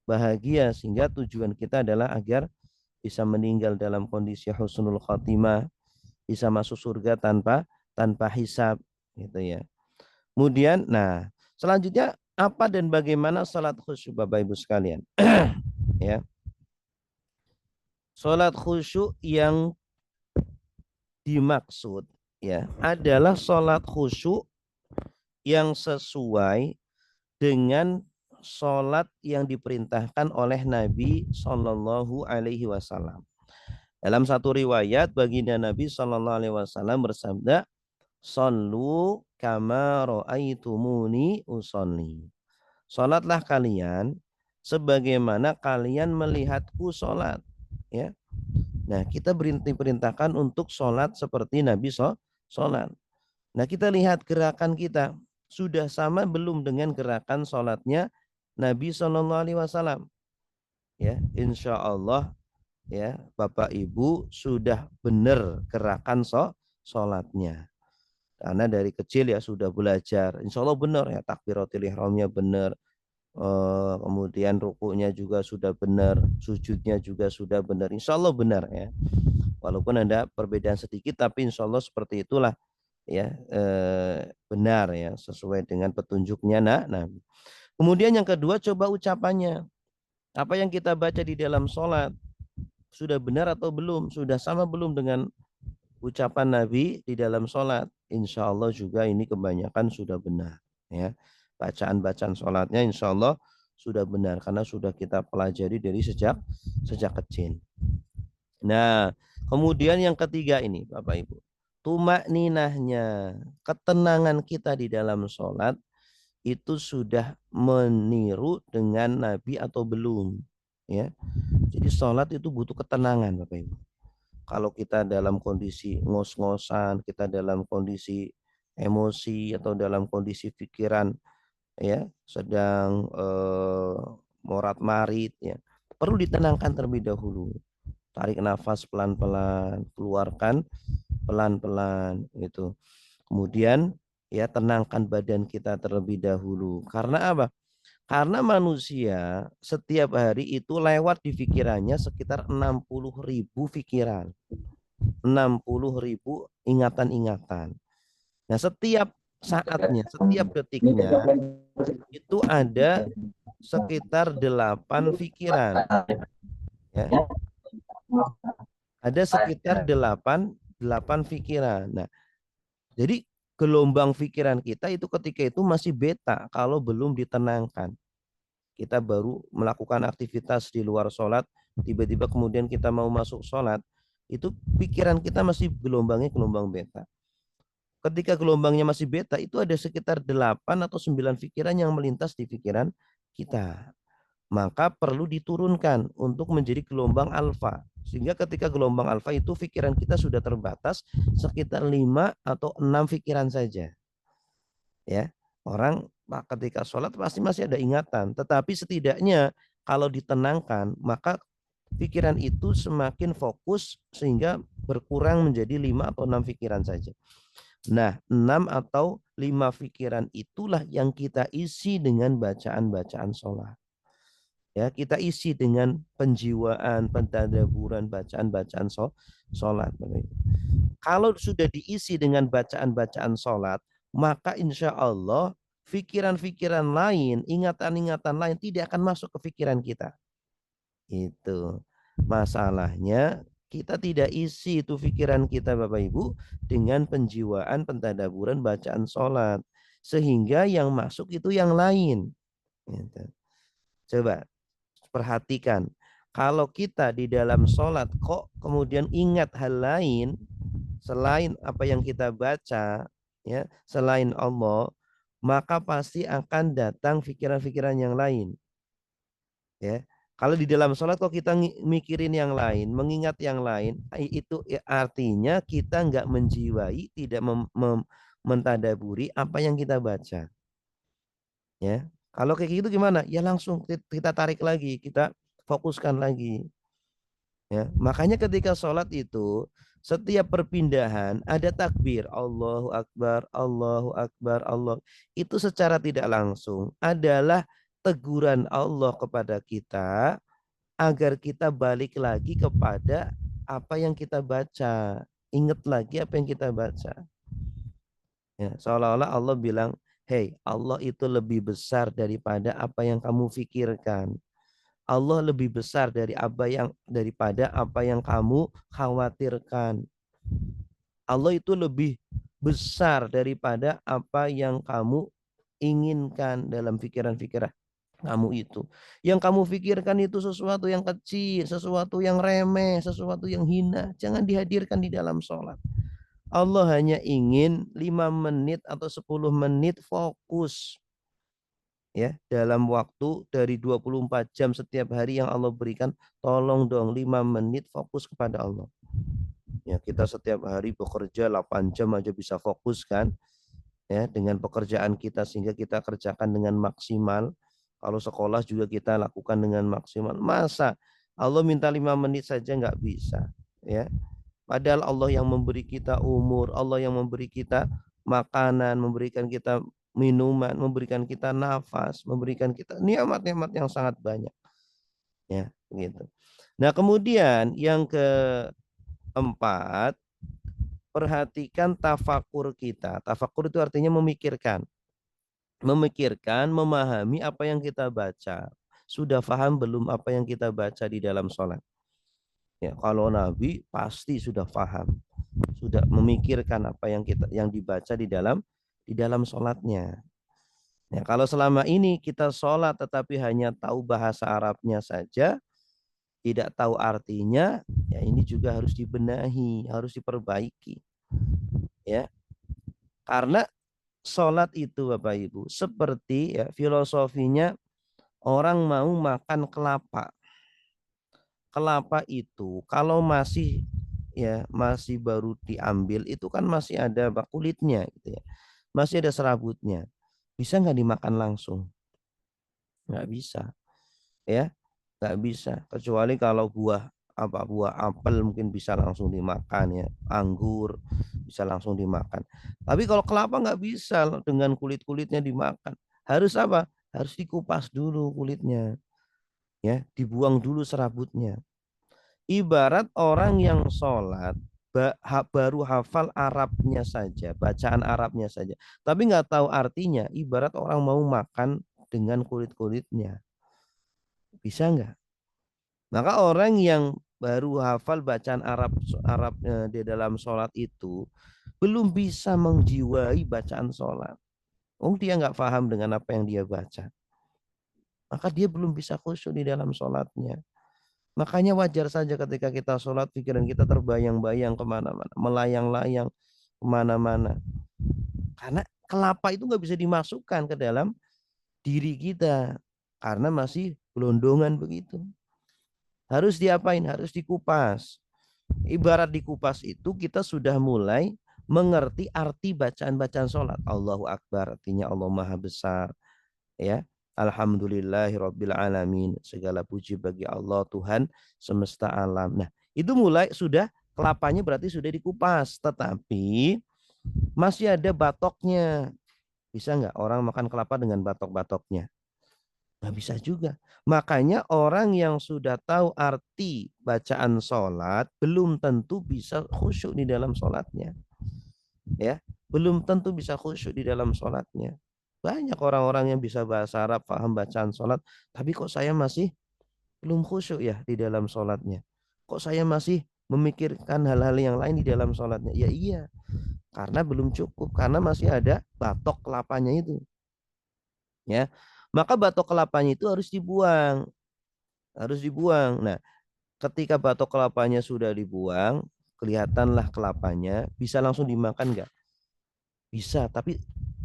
bahagia, sehingga tujuan kita adalah agar bisa meninggal dalam kondisi husnul khatimah, bisa masuk surga tanpa tanpa hisab, gitu ya. Kemudian, nah, selanjutnya apa dan bagaimana salat khusyuk, Bapak Ibu sekalian? Ya. Salat khusyuk yang dimaksud, ya, adalah salat khusyuk yang sesuai dengan sholat yang diperintahkan oleh Nabi Shallallahu Alaihi Wasallam. Dalam satu riwayat, baginda Nabi Shallallahu Alaihi Wasallam bersabda, "Sallu kama ro'aitumuni usolli." Sholatlah kalian sebagaimana kalian melihatku sholat. Ya. Nah, kita diperintahkan untuk sholat seperti Nabi sholat. Nah, kita lihat gerakan kita sudah sama belum dengan gerakan sholatnya Nabi Shallallahu Alaihi Wasallam. Ya, insya Allah, ya, Bapak Ibu sudah benar gerakan sholatnya. Karena dari kecil ya sudah belajar. Insya Allah benar ya, takbiratul ihramnya benar. Kemudian rukunya juga sudah benar, sujudnya juga sudah benar. Insya Allah benar ya. Walaupun ada perbedaan sedikit, tapi insya Allah seperti itulah, ya, benar ya, sesuai dengan petunjuknya. Nah, kemudian yang kedua, coba ucapannya. Apa yang kita baca di dalam sholat sudah benar atau belum? Sudah sama belum dengan ucapan Nabi di dalam sholat? Insya Allah juga ini kebanyakan sudah benar. Ya, bacaan-bacaan sholatnya insya Allah sudah benar karena sudah kita pelajari dari sejak kecil. Nah, kemudian yang ketiga ini, Bapak Ibu, tumak ninahnya, ketenangan kita di dalam sholat itu sudah meniru dengan Nabi atau belum, ya. Jadi sholat itu butuh ketenangan, Bapak Ibu. Kalau kita dalam kondisi ngos-ngosan, kita dalam kondisi emosi atau dalam kondisi pikiran, ya, sedang morat-marit, ya, perlu ditenangkan terlebih dahulu. Tarik nafas pelan-pelan, keluarkan pelan-pelan, gitu. Kemudian, ya, tenangkan badan kita terlebih dahulu. Karena apa? Karena manusia setiap hari itu lewat di pikirannya sekitar 60.000 pikiran. 60.000 ingatan-ingatan. Nah, setiap saatnya, setiap detiknya itu ada sekitar 8 pikiran. Ya. Ada sekitar delapan pikiran. Nah, jadi gelombang pikiran kita itu ketika itu masih beta kalau belum ditenangkan. Kita baru melakukan aktivitas di luar sholat, tiba-tiba kemudian kita mau masuk sholat, itu pikiran kita masih gelombangnya gelombang beta. Ketika gelombangnya masih beta, itu ada sekitar 8 atau 9 pikiran yang melintas di pikiran kita. Maka perlu diturunkan untuk menjadi gelombang alfa. Sehingga ketika gelombang alfa itu pikiran kita sudah terbatas sekitar 5 atau 6 pikiran saja. Ya, orang ketika sholat pasti masih ada ingatan, tetapi setidaknya kalau ditenangkan maka pikiran itu semakin fokus sehingga berkurang menjadi 5 atau 6 pikiran saja. Nah, 6 atau 5 pikiran itulah yang kita isi dengan bacaan-bacaan sholat. Ya, kita isi dengan penjiwaan, pentadaburan, bacaan-bacaan sholat. Kalau sudah diisi dengan bacaan-bacaan sholat, maka insya Allah pikiran-pikiran lain, ingatan-ingatan lain tidak akan masuk ke pikiran kita. Itu masalahnya, kita tidak isi itu pikiran kita Bapak Ibu dengan penjiwaan, pentadaburan, bacaan sholat, sehingga yang masuk itu yang lain. Gitu. Coba perhatikan, kalau kita di dalam sholat kok kemudian ingat hal lain selain apa yang kita baca, ya, selain Allah, maka pasti akan datang pikiran-pikiran yang lain. Ya, kalau di dalam sholat kok kita mikirin yang lain, mengingat yang lain, itu artinya kita nggak menjiwai, tidak mentadaburi apa yang kita baca. Ya, kalau kayak gitu gimana? Ya langsung kita tarik lagi, kita fokuskan lagi. Ya, makanya ketika sholat itu setiap perpindahan ada takbir Allahu Akbar, Allahu Akbar, Allah. Itu secara tidak langsung adalah teguran Allah kepada kita agar kita balik lagi kepada apa yang kita baca. Ingat lagi apa yang kita baca. Ya, seolah-olah Allah bilang, "Hey, Allah itu lebih besar daripada apa yang kamu pikirkan. Allah lebih besar daripada apa yang kamu khawatirkan. Allah itu lebih besar daripada apa yang kamu inginkan dalam pikiran-pikiran kamu itu. Yang kamu pikirkan itu sesuatu yang kecil, sesuatu yang remeh, sesuatu yang hina. Jangan dihadirkan di dalam sholat. Allah hanya ingin 5 menit atau 10 menit fokus, ya, dalam waktu dari 24 jam setiap hari yang Allah berikan. Tolong dong 5 menit fokus kepada Allah. Ya, kita setiap hari bekerja 8 jam aja bisa fokus kan, ya, dengan pekerjaan kita, sehingga kita kerjakan dengan maksimal. Kalau sekolah juga kita lakukan dengan maksimal. Masa Allah minta 5 menit saja nggak bisa, ya? Padahal Allah yang memberi kita umur, Allah yang memberi kita makanan, memberikan kita minuman, memberikan kita nafas, memberikan kita nikmat-nikmat yang sangat banyak. Ya, gitu. Nah, kemudian yang keempat, perhatikan tafakur kita. Tafakur itu artinya memikirkan. Memikirkan, memahami apa yang kita baca. Sudah paham belum apa yang kita baca di dalam sholat? Ya, kalau Nabi pasti sudah paham, sudah memikirkan apa yang dibaca di dalam sholatnya. Ya, kalau selama ini kita sholat tetapi hanya tahu bahasa Arabnya saja, tidak tahu artinya, ya ini juga harus dibenahi, harus diperbaiki. Ya, karena sholat itu Bapak Ibu seperti, ya, filosofinya orang mau makan kelapa. Kelapa itu kalau masih, ya, masih baru diambil itu kan masih ada kulitnya gitu ya. Masih ada serabutnya. Bisa nggak dimakan langsung? Nggak bisa, ya. Nggak bisa. Kecuali kalau buah apel mungkin bisa langsung dimakan, ya. Anggur bisa langsung dimakan. Tapi kalau kelapa nggak bisa dengan kulit-kulitnya dimakan. Harus apa? Harus dikupas dulu kulitnya, ya. Dibuang dulu serabutnya. Ibarat orang yang sholat baru hafal Arabnya saja, bacaan Arabnya saja, tapi nggak tahu artinya. Ibarat orang mau makan dengan kulit-kulitnya, bisa nggak? Maka orang yang baru hafal bacaan Arab di dalam sholat itu belum bisa menjiwai bacaan sholat. Oh, dia nggak paham dengan apa yang dia baca. Maka dia belum bisa khusyuk di dalam sholatnya. Makanya wajar saja ketika kita sholat, pikiran kita terbayang-bayang kemana-mana, melayang-layang kemana-mana. Karena kelapa itu nggak bisa dimasukkan ke dalam diri kita. Karena masih gelondongan begitu. Harus diapain? Harus dikupas. Ibarat dikupas itu kita sudah mulai mengerti arti bacaan-bacaan sholat. Allahu Akbar, artinya Allah Maha Besar. Ya, Alhamdulillahirabbil alamin. Segala puji bagi Allah Tuhan semesta alam. Nah, itu mulai sudah kelapanya berarti sudah dikupas, tetapi masih ada batoknya. Bisa nggak orang makan kelapa dengan batok-batoknya? Nggak bisa juga. Makanya orang yang sudah tahu arti bacaan sholat belum tentu bisa khusyuk di dalam sholatnya. Ya, belum tentu bisa khusyuk di dalam sholatnya. Banyak orang-orang yang bisa bahasa Arab, paham bacaan sholat, tapi kok saya masih belum khusyuk ya di dalam sholatnya. Kok saya masih memikirkan hal-hal yang lain di dalam sholatnya? Ya iya, karena belum cukup, karena masih ada batok kelapanya itu. Ya, maka batok kelapanya itu harus dibuang, harus dibuang. Nah, ketika batok kelapanya sudah dibuang, kelihatanlah kelapanya, bisa langsung dimakan nggak? Bisa, tapi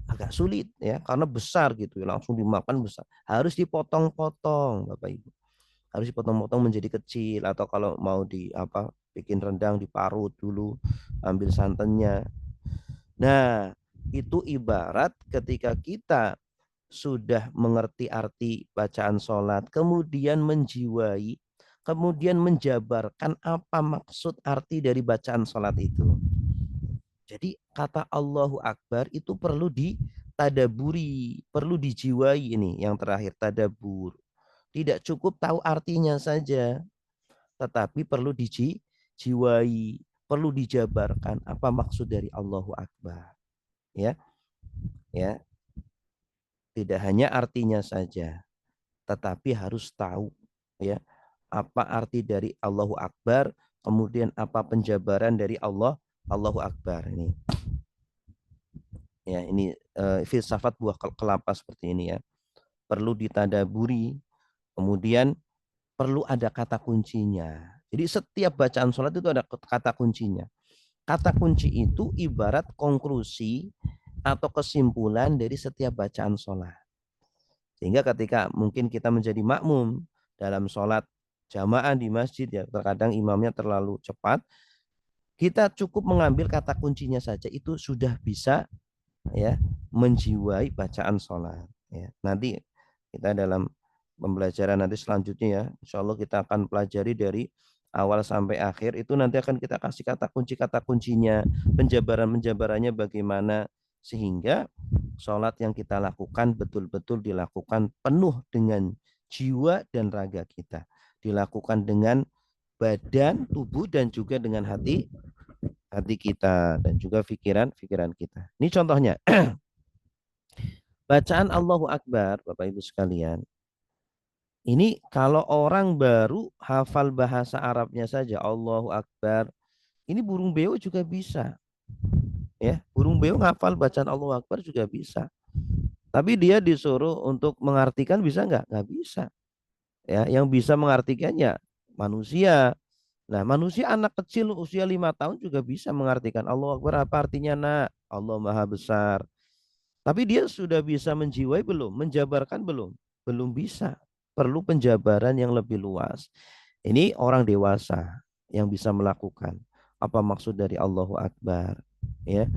agak sulit ya karena besar gitu, langsung dimakan besar. Harus dipotong-potong, Bapak Ibu. Harus dipotong-potong menjadi kecil, atau kalau mau di apa bikin rendang diparut dulu, ambil santannya. Nah, itu ibarat ketika kita sudah mengerti arti bacaan sholat, kemudian menjiwai, kemudian menjabarkan apa maksud arti dari bacaan sholat itu. Jadi kata Allahu Akbar itu perlu ditadaburi, perlu dijiwai, ini yang terakhir, tadabur. Tidak cukup tahu artinya saja, tetapi perlu dijiwai, perlu dijabarkan apa maksud dari Allahu Akbar. Ya, ya, tidak hanya artinya saja, tetapi harus tahu ya apa arti dari Allahu Akbar, kemudian apa penjabaran dari Allahu Akbar ini. Ya, ini filsafat buah kelapa seperti ini ya. Perlu ditadaburi, kemudian perlu ada kata kuncinya. Jadi setiap bacaan sholat itu ada kata kuncinya. Kata kunci itu ibarat konklusi atau kesimpulan dari setiap bacaan sholat. Sehingga ketika mungkin kita menjadi makmum dalam sholat jamaah di masjid, ya terkadang imamnya terlalu cepat, kita cukup mengambil kata kuncinya saja, itu sudah bisa ya menjiwai bacaan sholat. Ya, nanti kita dalam pembelajaran nanti selanjutnya ya, insya Allah kita akan pelajari dari awal sampai akhir, itu nanti akan kita kasih kata kuncinya, penjabarannya bagaimana, sehingga sholat yang kita lakukan betul-betul dilakukan penuh dengan jiwa dan raga kita, dilakukan dengan badan, tubuh, dan juga dengan hati kita, dan juga pikiran kita. Ini contohnya. Bacaan Allahu Akbar, Bapak Ibu sekalian. Ini kalau orang baru hafal bahasa Arabnya saja, Allahu Akbar. Ini burung beo juga bisa. Ya, burung beo ngafal bacaan Allahu Akbar juga bisa. Tapi dia disuruh untuk mengartikan, bisa nggak? Nggak bisa. Ya, yang bisa mengartikannya manusia. Nah, manusia anak kecil usia 5 tahun juga bisa mengartikan Allahu Akbar, apa artinya, nak? Allah Maha Besar. Tapi dia sudah bisa menjiwai belum? Menjabarkan belum? Belum bisa. Perlu penjabaran yang lebih luas. Ini orang dewasa yang bisa melakukan apa maksud dari Allahu Akbar. Ya.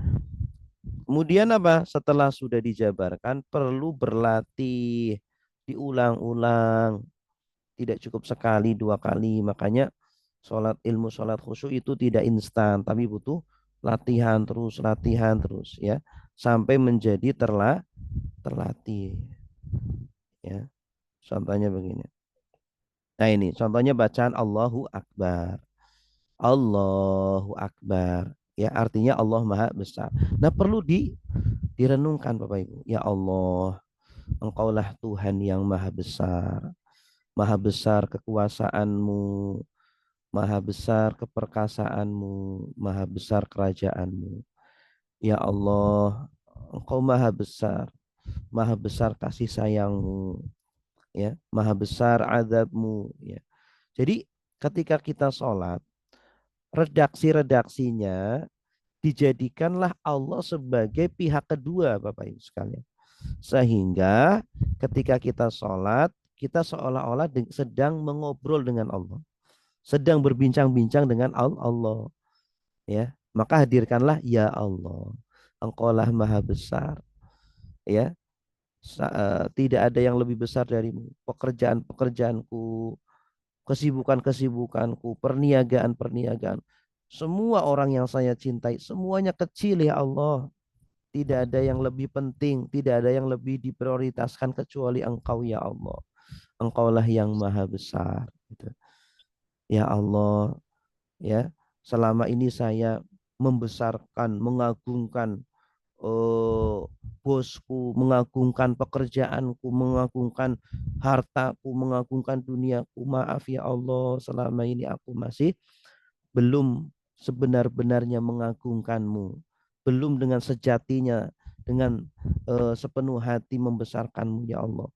Kemudian apa? Setelah sudah dijabarkan, perlu berlatih, diulang-ulang. Tidak cukup sekali, dua kali. Makanya ilmu sholat khusyuk itu tidak instan, tapi butuh latihan terus ya, sampai menjadi terlatih ya. Contohnya begini. Nah, ini contohnya bacaan Allahu Akbar. Allahu Akbar. Ya, artinya Allah Maha Besar. Nah, perlu direnungkan Bapak Ibu. Ya Allah, Engkaulah Tuhan yang Maha Besar. Maha besar kekuasaanmu, Maha besar keperkasaanmu, maha besar kerajaanmu. Ya Allah, Engkau maha besar kasih sayangmu, ya, maha besar azabmu, ya. Jadi ketika kita sholat, redaksi-redaksinya dijadikanlah Allah sebagai pihak kedua, Bapak Ibu sekalian. Sehingga ketika kita sholat, kita seolah-olah sedang mengobrol dengan Allah, sedang berbincang-bincang dengan Allah, ya. Maka hadirkanlah ya Allah, Engkaulah maha besar, ya. Tidak ada yang lebih besar darimu. Pekerjaan-pekerjaanku, kesibukan-kesibukanku, perniagaan-perniagaan. Semua orang yang saya cintai, semuanya kecil ya Allah. Tidak ada yang lebih penting, tidak ada yang lebih diprioritaskan kecuali Engkau ya Allah. Engkaulah yang maha besar. Gitu. Ya Allah, ya, selama ini saya membesarkan, mengagungkan bosku, mengagungkan pekerjaanku, mengagungkan hartaku, mengagungkan duniaku. Maaf ya Allah, selama ini aku masih belum sebenar-benarnya mengagungkanmu, belum dengan sejatinya, dengan sepenuh hati membesarkanmu ya Allah,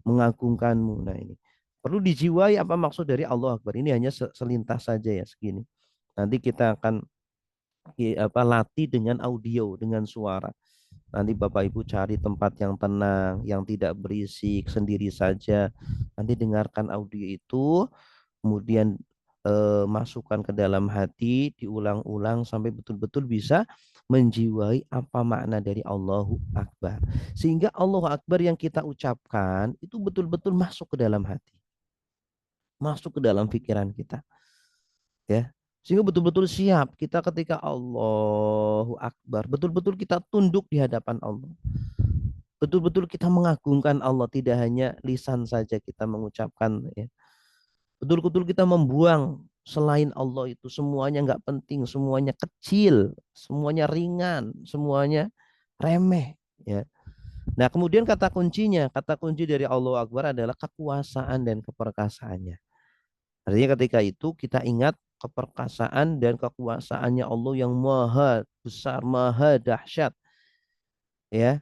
mengagungkanmu. Nah ini perlu dijiwai apa maksud dari Allah Akbar. Ini hanya selintas saja ya segini. Nanti kita akan latih dengan audio, dengan suara. Nanti Bapak Ibu cari tempat yang tenang, yang tidak berisik, sendiri saja. Nanti dengarkan audio itu, kemudian masukkan ke dalam hati, diulang-ulang sampai betul-betul bisa menjiwai apa makna dari Allahu Akbar. Sehingga Allahu Akbar yang kita ucapkan itu betul-betul masuk ke dalam hati, masuk ke dalam pikiran kita, ya. Sehingga betul-betul siap kita ketika Allahu Akbar, betul-betul kita tunduk di hadapan Allah. Betul-betul kita mengagungkan Allah, tidak hanya lisan saja kita mengucapkan, ya. Betul-betul kita membuang selain Allah itu semuanya nggak penting, semuanya kecil, semuanya ringan, semuanya remeh, ya. Nah, kemudian kata kunci dari Allahu Akbar adalah kekuasaan dan keperkasaannya. Artinya ketika itu kita ingat keperkasaan dan kekuasaannya Allah yang maha besar, maha dahsyat, ya.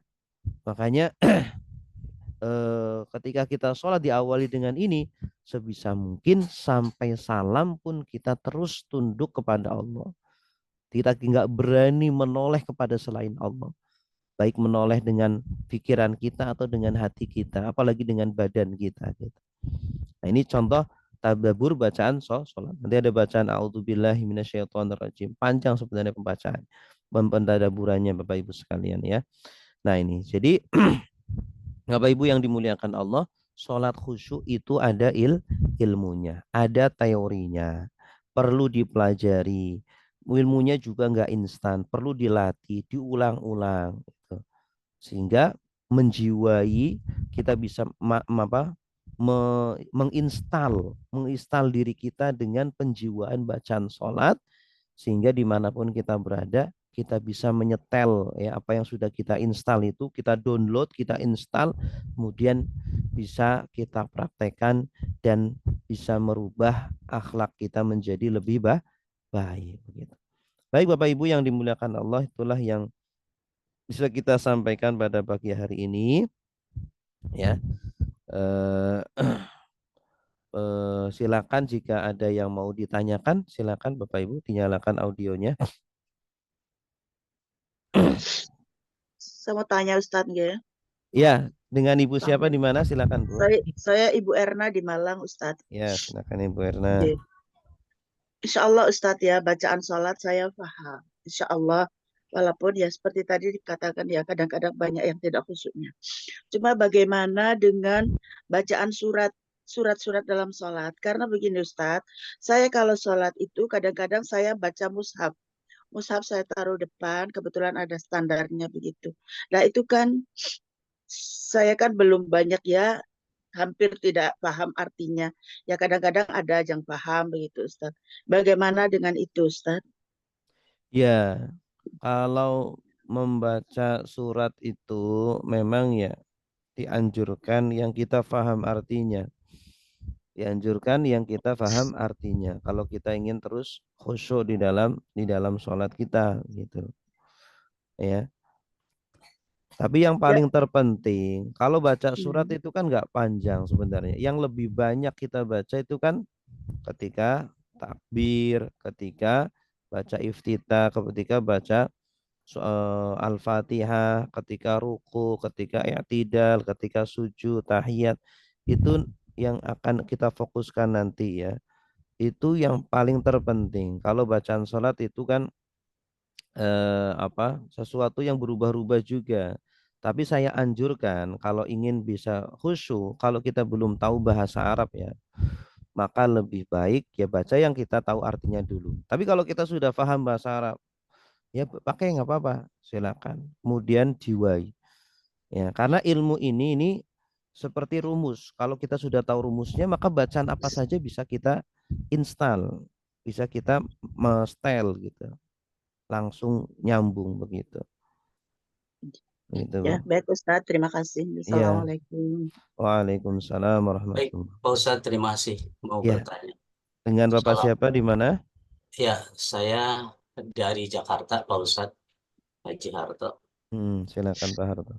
Makanya ketika kita sholat diawali dengan ini, sebisa mungkin sampai salam pun kita terus tunduk kepada Allah. Kita nggak berani menoleh kepada selain Allah, baik menoleh dengan pikiran kita atau dengan hati kita, apalagi dengan badan kita, gitu. Nah ini contoh tadabbur bacaan sholat. Nanti ada bacaan a'udzubillahi minasyaitonirrajim, panjang sebenarnya pembacaan pentadaburannya Bapak Ibu sekalian, ya. Nah ini jadi Bapak Ibu yang dimuliakan Allah, sholat khusyuk itu ada ilmunya, ada teorinya, perlu dipelajari. Ilmunya juga nggak instan, perlu dilatih, diulang-ulang, gitu. Sehingga menjiwai kita bisa menginstal diri kita dengan penjiwaan bacaan sholat, sehingga dimanapun kita berada kita bisa menyetel, ya, apa yang sudah kita install itu kita download, kita install, kemudian bisa kita praktekkan dan bisa merubah akhlak kita menjadi lebih baik, begitu. Baik Bapak Ibu yang dimuliakan Allah, itulah yang bisa kita sampaikan pada pagi hari ini, ya. eh, Silakan jika ada yang mau ditanyakan, silakan Bapak Ibu dinyalakan audionya. Saya mau tanya Ustadz ya. Ya, dengan Ibu siapa Sampai di mana? Silakan Bu. saya Ibu Erna di Malang Ustadz. Ya, silakan Ibu Erna. Oke. Insya Allah Ustadz ya, bacaan sholat saya paham. Insya Allah, walaupun ya seperti tadi dikatakan ya kadang-kadang banyak yang tidak khusyuknya. Cuma bagaimana dengan bacaan surat-surat dalam sholat? Karena begini Ustadz, saya kalau sholat itu kadang-kadang saya baca mushaf. Mushaf saya taruh depan, kebetulan ada standarnya begitu. Nah itu kan saya kan belum banyak ya, hampir tidak paham artinya. Ya kadang-kadang ada yang paham begitu Ustaz. Bagaimana dengan itu Ustaz? Ya, kalau membaca surat itu memang ya dianjurkan yang kita paham artinya. Dianjurkan yang kita paham artinya. Kalau kita ingin terus khusyuk di dalam sholat kita gitu ya. Tapi yang Ya. paling terpenting, kalau baca surat Hmm. itu kan nggak panjang sebenarnya. Yang lebih banyak kita baca itu kan ketika takbir, ketika baca iftitah, ketika baca Al-Fatihah, ketika ruku, ketika i'tidal, ketika sujud, tahiyat. Itu yang akan kita fokuskan nanti ya. Itu yang paling terpenting. Kalau bacaan sholat itu kan sesuatu yang berubah-ubah juga. Tapi saya anjurkan kalau ingin bisa khusyuk, kalau kita belum tahu bahasa Arab ya, maka lebih baik ya baca yang kita tahu artinya dulu. Tapi kalau kita sudah paham bahasa Arab, ya pakai nggak apa-apa, silakan. Kemudian diwai, ya karena ilmu ini seperti rumus. Kalau kita sudah tahu rumusnya, maka bacaan apa saja bisa kita install, bisa kita setel gitu, langsung nyambung begitu. Gitu, Ya, Bang. baik Ustadz. Terima kasih. Iya. Assalamualaikum. Waalaikumsalam Baik, warahmatullahi. Pak Ustadz, terima kasih. Mau Ya, bertanya. dengan Bapak Salam. siapa di mana? Ya, saya dari Jakarta, Pak Ustadz Haji Harto. Silakan Pak Harto.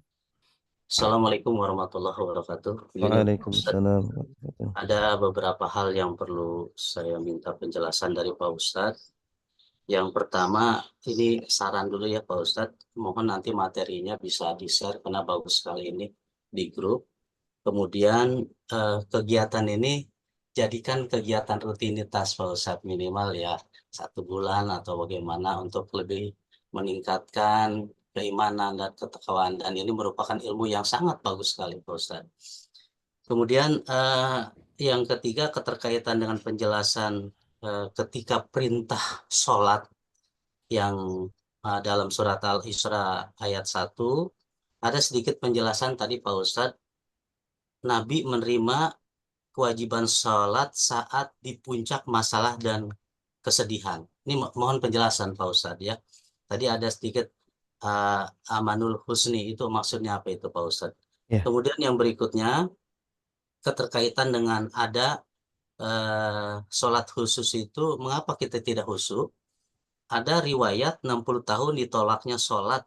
Assalamualaikum warahmatullahi wabarakatuh. Begini, Pak Ustadz, Waalaikumsalam warahmatullahi. ada beberapa hal yang perlu saya minta penjelasan dari Pak Ustadz. Yang pertama, ini saran dulu ya Pak Ustadz. Mohon nanti materinya bisa di-share karena bagus sekali ini di grup. Kemudian kegiatan ini jadikan kegiatan rutinitas Pak Ustadz, minimal ya 1 bulan atau bagaimana untuk lebih meningkatkan keimanan dan ketakwaan, dan ini merupakan ilmu yang sangat bagus sekali Pak Ustadz. Kemudian yang ketiga, keterkaitan dengan penjelasan ketika perintah sholat yang dalam surat Al-Isra ayat 1 ada sedikit penjelasan tadi Pak Ustadz, Nabi menerima kewajiban sholat saat di puncak masalah dan kesedihan. Ini mohon penjelasan Pak Ustadz ya. Tadi ada sedikit uh, amanul husni, itu maksudnya apa itu Pak Ustadz? Ya, Kemudian yang berikutnya, keterkaitan dengan ada sholat khusus itu, mengapa kita tidak khusyuk? Ada riwayat 60 tahun ditolaknya sholat.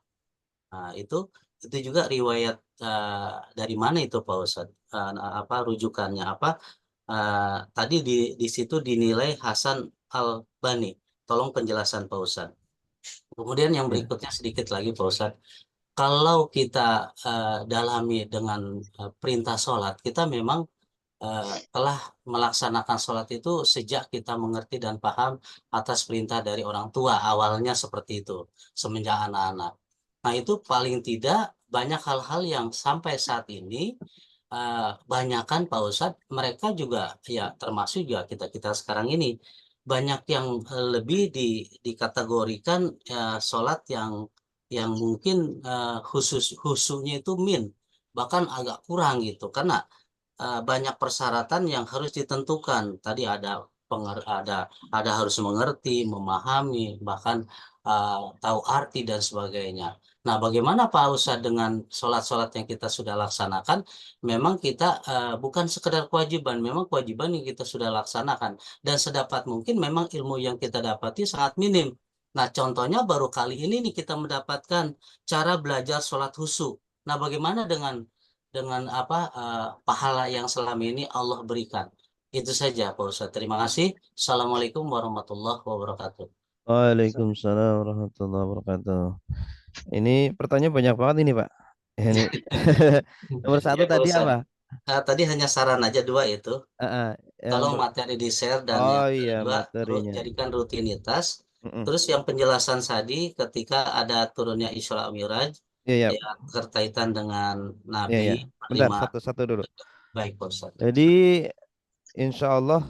Nah, itu juga riwayat dari mana itu Pak Ustadz? Apa rujukannya apa? Tadi di situ dinilai Hasan Al-Bani. Tolong penjelasan Pak Ustadz. Kemudian yang ya. berikutnya sedikit lagi Pak Ustadz. Kalau kita dalami dengan perintah sholat, kita memang telah melaksanakan sholat itu sejak kita mengerti dan paham atas perintah dari orang tua. Awalnya seperti itu, semenjak anak-anak. Nah, itu paling tidak banyak hal-hal yang sampai saat ini banyakkan Pak Ustadz, mereka juga ya termasuk juga kita-kita sekarang ini banyak yang lebih dikategorikan sholat yang mungkin khususnya itu bahkan agak kurang gitu, karena banyak persyaratan yang harus ditentukan. Tadi ada harus mengerti, memahami, bahkan tahu arti dan sebagainya. Nah, bagaimana Pak Ustadz dengan sholat-sholat yang kita sudah laksanakan? Memang kita bukan sekedar kewajiban, memang kewajiban yang kita sudah laksanakan. Dan sedapat mungkin memang ilmu yang kita dapati sangat minim. Nah, contohnya baru kali ini nih kita mendapatkan cara belajar sholat khusyuk. Nah, bagaimana dengan apa pahala yang selama ini Allah berikan. Itu saja Pak Ustadz. Terima kasih. Assalamualaikum warahmatullahi wabarakatuh. Waalaikumsalam warahmatullahi wabarakatuh. Ini pertanyaan banyak banget ini, Pak. Ini nomor Ya satu Pak tadi Ustadz. apa? Tadi hanya saran aja dua itu. Ah, ah, yang Tolong ber- materi di share, dan oh yang iya kedua materinya. jadikan rutinitas. Mm-mm. Terus yang penjelasan tadi ketika ada turunnya Isra Mi'raj Iya, iya, yang berkaitan dengan iya, Nabi iya. Bentar, menerima. satu-satu dulu. Baik Pak Ustadz. Jadi insya Allah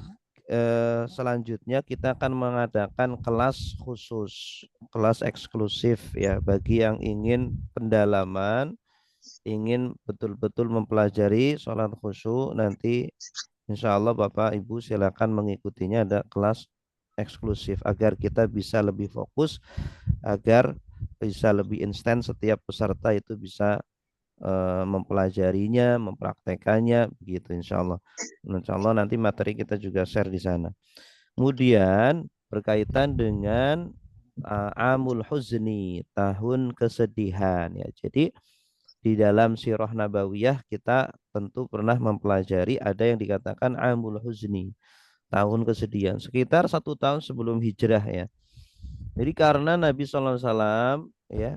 selanjutnya kita akan mengadakan kelas khusus, kelas eksklusif ya bagi yang ingin pendalaman, ingin betul-betul mempelajari sholat khusyuk. Nanti insya Allah Bapak Ibu silakan mengikutinya, ada kelas eksklusif agar kita bisa lebih fokus, agar bisa lebih instan, setiap peserta itu bisa mempelajarinya, mempraktekannya, begitu insya Allah. Insya Allah nanti materi kita juga share di sana. Kemudian berkaitan dengan Amul Huzni, tahun kesedihan ya. Jadi di dalam Sirah Nabawiyah kita tentu pernah mempelajari ada yang dikatakan Amul Huzni, tahun kesedihan, sekitar 1 tahun sebelum hijrah ya. Jadi karena Nabi SAW ya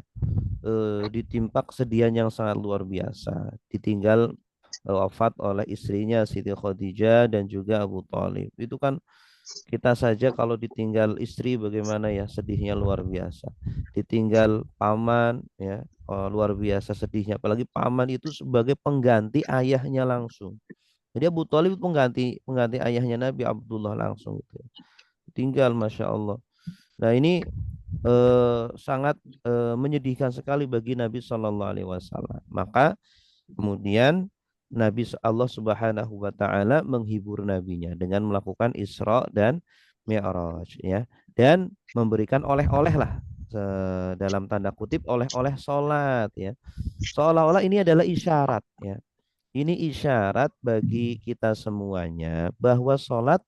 ditimpa kesedihan yang sangat luar biasa, ditinggal wafat oleh istrinya Siti Khadijah dan juga Abu Thalib. Itu kan kita saja kalau ditinggal istri bagaimana ya, sedihnya luar biasa. Ditinggal paman ya, luar biasa sedihnya. Apalagi paman itu sebagai pengganti ayahnya langsung. Jadi Abu Thalib pengganti pengganti ayahnya Nabi Abdullah langsung itu. Tinggal Masya Allah. Nah ini sangat menyedihkan sekali bagi Nabi Shallallahu Alaihi Wasallam. Maka kemudian Allah Subhanahu wa taala menghibur nabinya dengan melakukan Isra dan Mi'raj ya, dan memberikan oleh-oleh lah, dalam tanda kutip oleh-oleh salat ya. Seolah-olah ini adalah isyarat ya. Ini isyarat bagi kita semuanya bahwa salat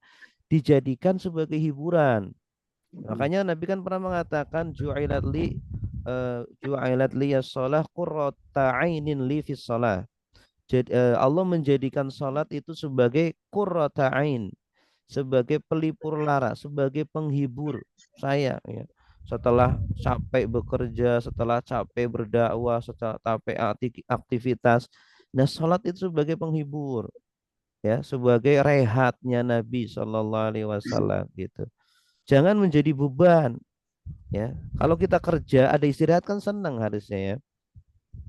dijadikan sebagai hiburan. Makanya Nabi kan pernah mengatakan ju'ilat li as-shalah qurrata 'ainin li fis shalah. Jadi, Allah menjadikan salat itu sebagai qurrata ain, sebagai pelipur lara, sebagai penghibur saya ya. Setelah capek bekerja, setelah capek berdakwah, setelah capek aktivitas, nah salat itu sebagai penghibur ya, sebagai rehatnya Nabi Shallallahu Alaihi Wasallam gitu. Jangan menjadi beban ya. Kalau kita kerja ada istirahat kan senang harusnya ya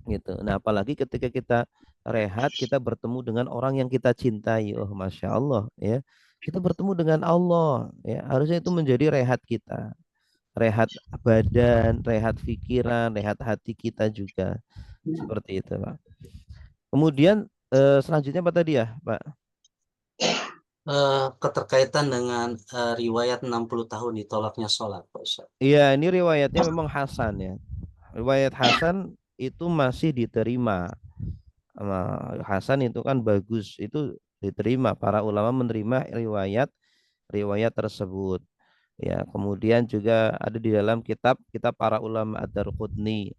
gitu. Nah apalagi ketika kita rehat, kita bertemu dengan orang yang kita cintai. Oh Masya Allah ya, kita bertemu dengan Allah ya, harusnya itu menjadi rehat kita, rehat badan, rehat pikiran, rehat hati kita juga, seperti itu Pak. Kemudian selanjutnya apa tadi ya Pak? Keterkaitan dengan riwayat 60 tahun ditolaknya sholat, Pak Ustaz. Iya, ini riwayatnya memang Hasan ya. Riwayat Hasan itu masih diterima. Hasan itu kan bagus, itu diterima, para ulama menerima riwayat tersebut ya. Kemudian juga ada di dalam kitab para ulama Ad-Darqutni,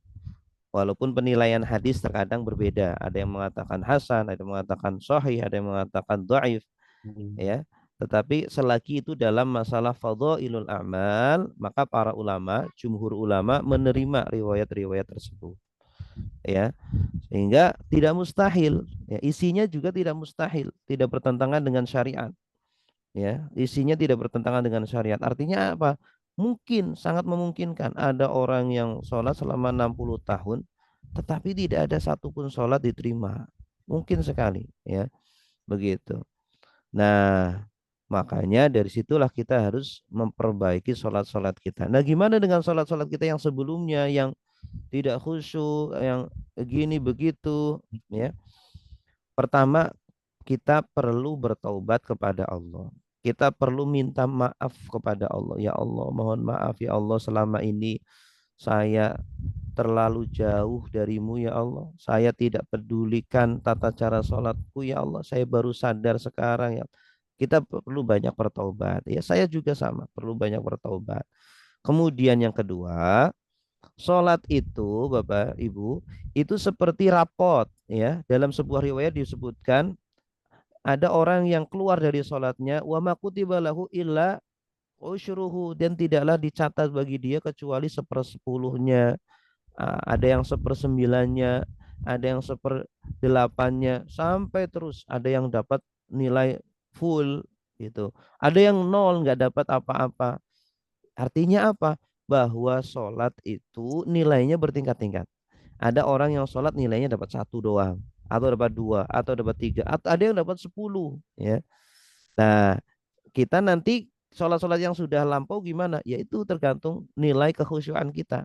walaupun penilaian hadis terkadang berbeda, ada yang mengatakan hasan, ada yang mengatakan sahih, ada yang mengatakan dhaif ya. Tetapi selagi itu dalam masalah fadhailul a'mal, maka para ulama, jumhur ulama menerima riwayat-riwayat tersebut ya, sehingga tidak mustahil ya, isinya juga tidak mustahil, tidak bertentangan dengan syariat ya, isinya tidak bertentangan dengan syariat. Artinya apa? Mungkin, sangat memungkinkan ada orang yang sholat selama 60 tahun tetapi tidak ada satupun sholat diterima, mungkin sekali ya, begitu. Nah makanya dari situlah kita harus memperbaiki sholat-sholat kita. Nah gimana dengan sholat-sholat kita yang sebelumnya, yang tidak khusyuk, yang gini begitu ya. Pertama, kita perlu bertaubat kepada Allah. Kita perlu minta maaf kepada Allah. Ya Allah, mohon maaf ya Allah, selama ini saya terlalu jauh darimu ya Allah. Saya tidak pedulikan tata cara sholatku ya Allah. Saya baru sadar sekarang ya. Kita perlu banyak bertaubat. Ya saya juga sama, perlu banyak bertaubat. Kemudian yang kedua, sholat itu Bapak Ibu itu seperti rapot ya. Dalam sebuah riwayat disebutkan ada orang yang keluar dari sholatnya wa ma kutiba lahu illa usyruhu, dan tidaklah dicatat bagi dia kecuali 1/10-nya. Ada yang 1/9-nya, ada yang 1/8-nya, sampai terus ada yang dapat nilai full gitu. Ada yang nol, nggak dapat apa-apa. Artinya apa? Bahwa sholat itu nilainya bertingkat-tingkat. Ada orang yang sholat nilainya dapat 1 doang, atau dapat 2, atau dapat 3, atau ada yang dapat 10 ya. Nah kita nanti sholat-sholat yang sudah lampau gimana? Ya itu tergantung nilai kekhusyuan kita.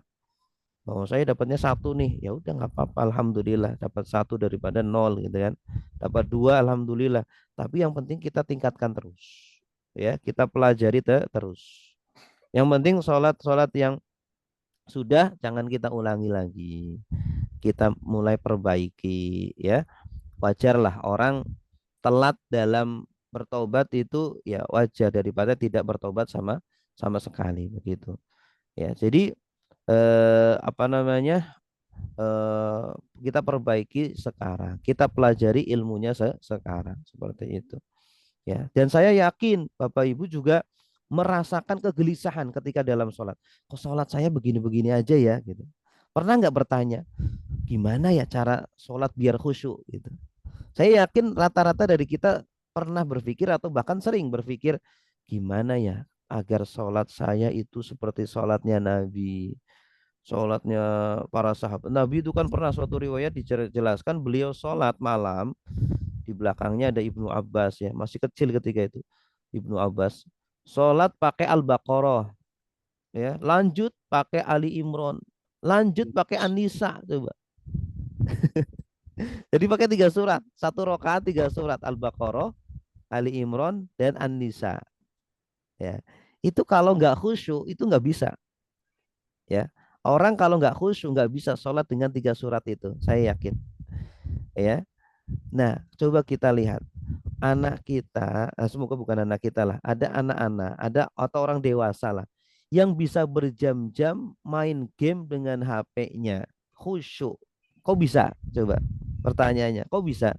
Oh saya dapatnya 1 nih, ya udah nggak apa-apa, alhamdulillah dapat 1 daripada 0 gitu kan. Dapat 2 alhamdulillah. Tapi yang penting kita tingkatkan terus ya, kita pelajari terus. Yang penting sholat-sholat yang sudah jangan kita ulangi lagi. kita mulai perbaiki ya. Wajarlah orang telat dalam bertobat itu ya wajar daripada tidak bertobat sama sama sekali begitu. Ya, jadi apa namanya? eh, kita perbaiki sekarang. Kita pelajari ilmunya sekarang seperti itu. Ya, dan saya yakin Bapak Ibu juga merasakan kegelisahan ketika dalam sholat. Kok sholat saya begini-begini aja ya gitu. Pernah nggak bertanya gimana ya cara sholat biar khusyuk gitu. Saya yakin rata-rata dari kita pernah berpikir atau bahkan sering berpikir gimana ya agar sholat saya itu seperti sholatnya Nabi, sholatnya para sahabat. Nabi itu kan pernah suatu riwayat dijelaskan beliau sholat malam di belakangnya ada Ibnu Abbas ya masih kecil ketika itu. Ibnu Abbas sholat pakai Al-Baqarah ya, lanjut pakai Ali Imran, lanjut pakai An-Nisa coba. Jadi pakai 3 surat, 1 rakaat 3 surat Al-Baqarah, Ali Imran dan An-Nisa. Ya, itu kalau nggak khusyuk itu nggak bisa. Ya, orang kalau nggak khusyuk nggak bisa sholat dengan 3 surat itu. Saya yakin. Ya, nah coba kita lihat anak kita, semoga bukan anak kita lah. Ada anak-anak, ada atau orang dewasa lah, yang bisa berjam-jam main game dengan HP-nya khusyuk. Kok bisa? Coba pertanyaannya, kok bisa?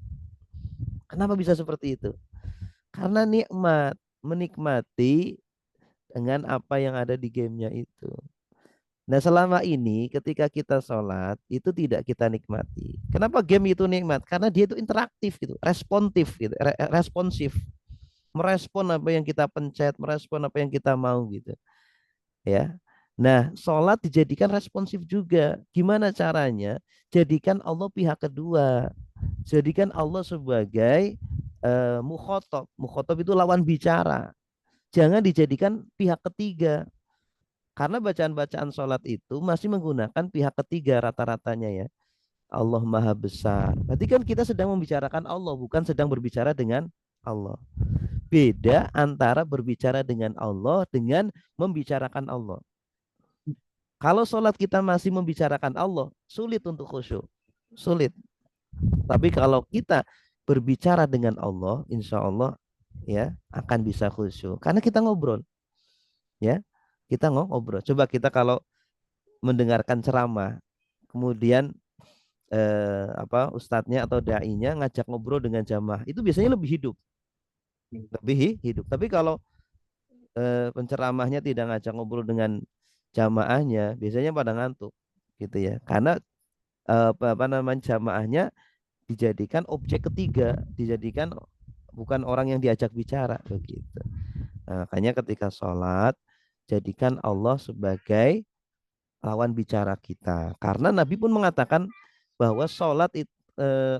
Kenapa bisa seperti itu? Karena nikmat, menikmati dengan apa yang ada di gamenya itu. Nah selama ini ketika kita sholat itu tidak kita nikmati. Kenapa game itu nikmat? Karena dia itu interaktif gitu, responsif gitu, responsif, merespon apa yang kita pencet, merespon apa yang kita mau gitu, ya. Nah sholat dijadikan responsif juga. Gimana caranya? Jadikan Allah pihak kedua, jadikan Allah sebagai mukhotob. Mukhotob itu lawan bicara. Jangan dijadikan pihak ketiga. Karena bacaan-bacaan sholat itu masih menggunakan pihak ketiga rata-ratanya ya. Allah Maha Besar. Berarti kan kita sedang membicarakan Allah, bukan sedang berbicara dengan Allah. Beda antara berbicara dengan Allah dengan membicarakan Allah. Kalau sholat kita masih membicarakan Allah, sulit untuk khusyuk. Sulit. Tapi kalau kita berbicara dengan Allah, insya Allah ya akan bisa khusyuk. Karena kita ngobrol. Ya, kita ngobrol. Coba kita kalau mendengarkan ceramah, kemudian ustadznya atau dai-nya ngajak ngobrol dengan jamaah, itu biasanya lebih hidup, lebih hidup. Tapi kalau penceramahnya tidak ngajak ngobrol dengan jamaahnya, biasanya pada ngantuk, gitu ya. Karena apa namanya jamaahnya dijadikan objek ketiga, dijadikan bukan orang yang diajak bicara, begitu. Nah, makanya ketika sholat, jadikan Allah sebagai lawan bicara kita. Karena Nabi pun mengatakan bahwa sholat itu,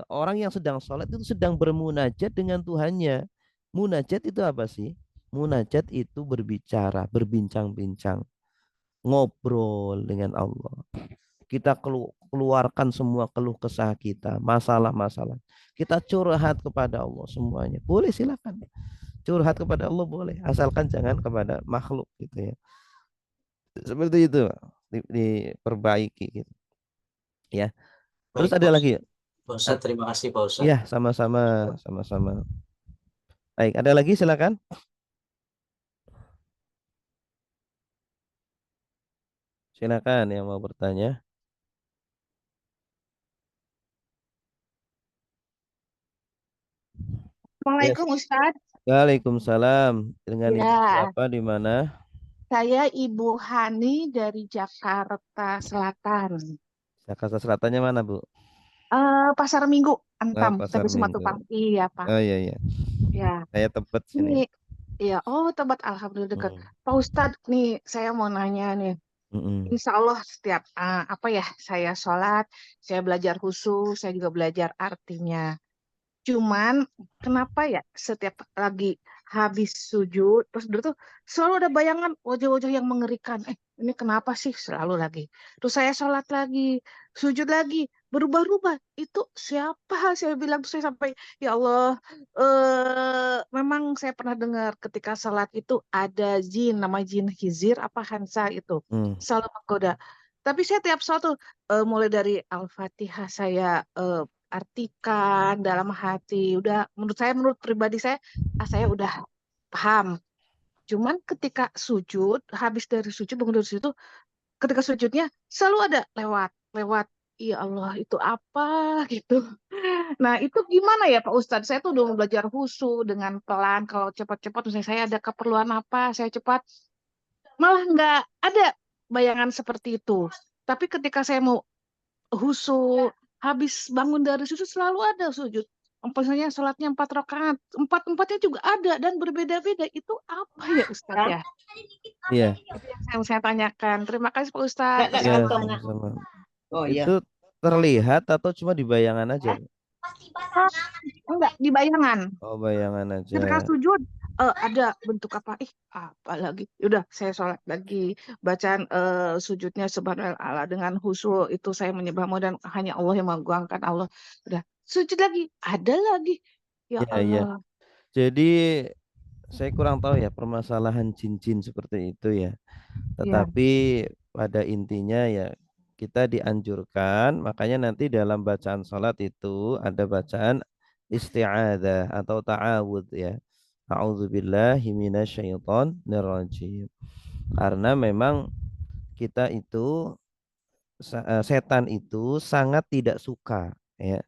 orang yang sedang sholat itu sedang bermunajat dengan Tuhannya. Munajat itu apa sih? Munajat itu berbicara, berbincang-bincang, ngobrol dengan Allah. Kita keluarkan semua keluh kesah kita, masalah-masalah. Kita curhat kepada Allah semuanya. Boleh silakan. Curhat kepada Allah boleh, asalkan jangan kepada makhluk gitu ya. Seperti itu diperbaiki gitu. Ya. Terus Baik, ada lagi ya? Pak Ustadz, terima kasih Pak Ustadz. Ya, sama-sama, sama-sama. Baik, ada lagi silakan. Silakan yang mau bertanya. Yes. Assalamualaikum Ustadz. Waalaikumsalam. Dengan ibu Ya, siapa di mana? saya Ibu Hani dari Jakarta Selatan. Jakarta Selatannya mana, Bu? Pasar Minggu, Nah, Antam, Pasar tapi Minggu. Sumatera. Iya, Pak. Oh iya iya. Ya, Saya tebet sini. ini, ya, oh, Tebet, Alhamdulillah dekat. Hmm. Pak Ustadz, nih, saya mau nanya nih. Mm-mm. Insya Allah setiap, saya sholat, saya belajar khusus, saya juga belajar artinya. Cuman kenapa ya setiap lagi habis sujud terus dulu tuh selalu ada bayangan wajah-wajah yang mengerikan. Ini kenapa sih selalu lagi? Terus saya sholat lagi, sujud lagi, berubah-ubah. Itu siapa? Saya bilang saya sampai ya Allah, memang saya pernah dengar ketika sholat itu ada jin, nama jin Hizir apa Hansa itu Hmm. selalu menggoda. Tapi saya tiap sholat tuh mulai dari Al-Fatihah saya artikan dalam hati. Udah menurut pribadi saya udah paham. Cuman ketika sujud, habis dari sujud bangun dari situ, ketika sujudnya selalu ada lewat. Ya Allah, itu apa gitu. Nah, itu gimana ya Pak Ustadz? Saya tuh udah mau belajar husu dengan pelan. Kalau cepat-cepat, misalnya saya ada keperluan apa, saya cepat. Malah nggak ada bayangan seperti itu. Tapi ketika saya mau husu, habis bangun dari sujud selalu ada sujud. Misalnya sholatnya 4 rakaat, empatnya juga ada dan berbeda-beda. Itu apa ya Ustadz ya? Iya, Itu yang saya tanyakan. Terima kasih Pak Ustadz. Nggak ya ketemu. sama-sama. Oh iya. Itu terlihat atau cuma di bayangan aja, Bu? Enggak, di bayangan. Oh, bayangan aja. Ketika sujud ada bentuk apa? Apa lagi? Udah, saya sholat lagi. Bacaan sujudnya subhanallah dengan khusyuk itu saya menyembahmu dan hanya Allah yang mengagungkan Allah. Udah, sujud lagi, ada lagi. Ya Iya, iya. Allah. Jadi saya kurang tahu ya permasalahan cincin seperti itu ya. Ya. Tetapi pada intinya ya kita dianjurkan, makanya nanti dalam bacaan salat itu ada bacaan isti'adzah atau ta'awudz ya. A'udzubillahi minasyaitonir rajim. Karena memang kita itu setan itu sangat tidak suka ya.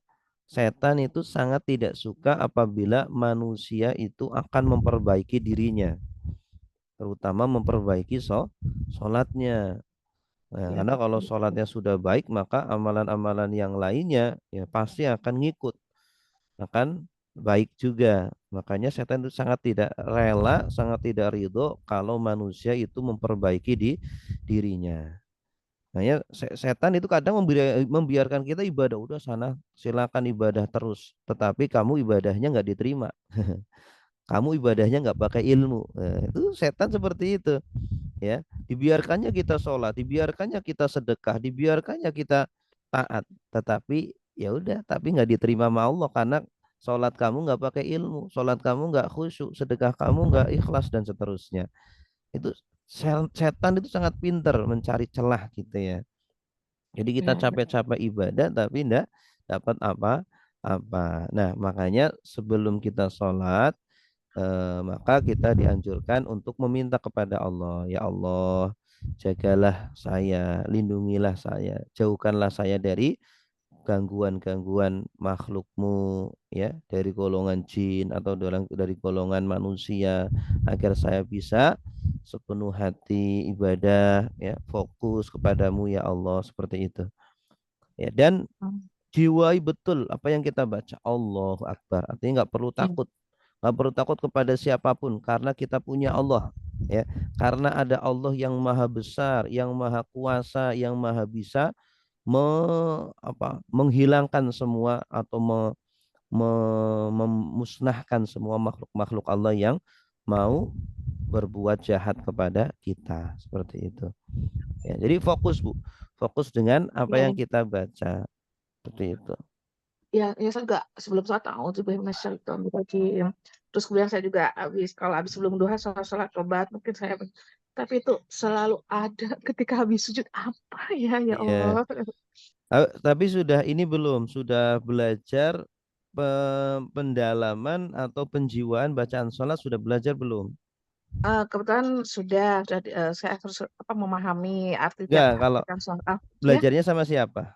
Setan itu sangat tidak suka apabila manusia itu akan memperbaiki dirinya, terutama memperbaiki sholatnya. Nah, Ya, karena kalau betul. sholatnya sudah baik, maka amalan-amalan yang lainnya ya pasti akan ngikut, akan baik juga. Makanya setan itu sangat tidak rela, sangat tidak ridho kalau manusia itu memperbaiki dirinya. Nah ya setan itu kadang membiarkan kita ibadah, udah sana silakan ibadah terus, tetapi kamu ibadahnya nggak diterima. Kamu ibadahnya nggak pakai ilmu. Nah, itu setan seperti itu ya. Dibiarkannya kita sholat, dibiarkannya kita sedekah, dibiarkannya kita taat, tetapi ya udah, tapi nggak diterima sama Allah karena sholat kamu nggak pakai ilmu, sholat kamu nggak khusyuk, sedekah kamu nggak ikhlas dan seterusnya. Itu setan itu sangat pintar mencari celah gitu ya. Jadi kita Ya, capek-capek ibadah tapi enggak dapat apa-apa. Nah, makanya sebelum kita sholat, maka kita dianjurkan untuk meminta kepada Allah, ya Allah, jagalah saya, lindungilah saya, jauhkanlah saya dari gangguan-gangguan makhlukmu ya, dari golongan jin atau dari golongan manusia, agar saya bisa sepenuh hati ibadah ya, fokus kepadamu ya Allah, seperti itu ya. Dan jiwai betul apa yang kita baca, Allahu Akbar, artinya nggak perlu ya, takut, nggak perlu takut kepada siapapun karena kita punya Allah ya, karena ada Allah yang maha besar, yang maha kuasa, yang maha bisa menghilangkan semua atau memusnahkan semua makhluk-makhluk Allah yang mau berbuat jahat kepada kita, seperti itu ya. Jadi fokus, Bu, fokus dengan apa ya. yang kita baca, seperti itu Ya, saya juga sebelum sholat terus kemudian saya juga kalau habis sebelum duha sholat tobat mungkin saya, tapi itu selalu ada ketika habis sujud apa ya ya. Allah. Tapi sudah ini belum, sudah belajar pendalaman atau penjiwaan bacaan sholat, sudah belajar belum? Kebetulan sudah saya harus memahami arti tiap Enggak, kalau artikan sholat. Ya, belajarnya sama siapa?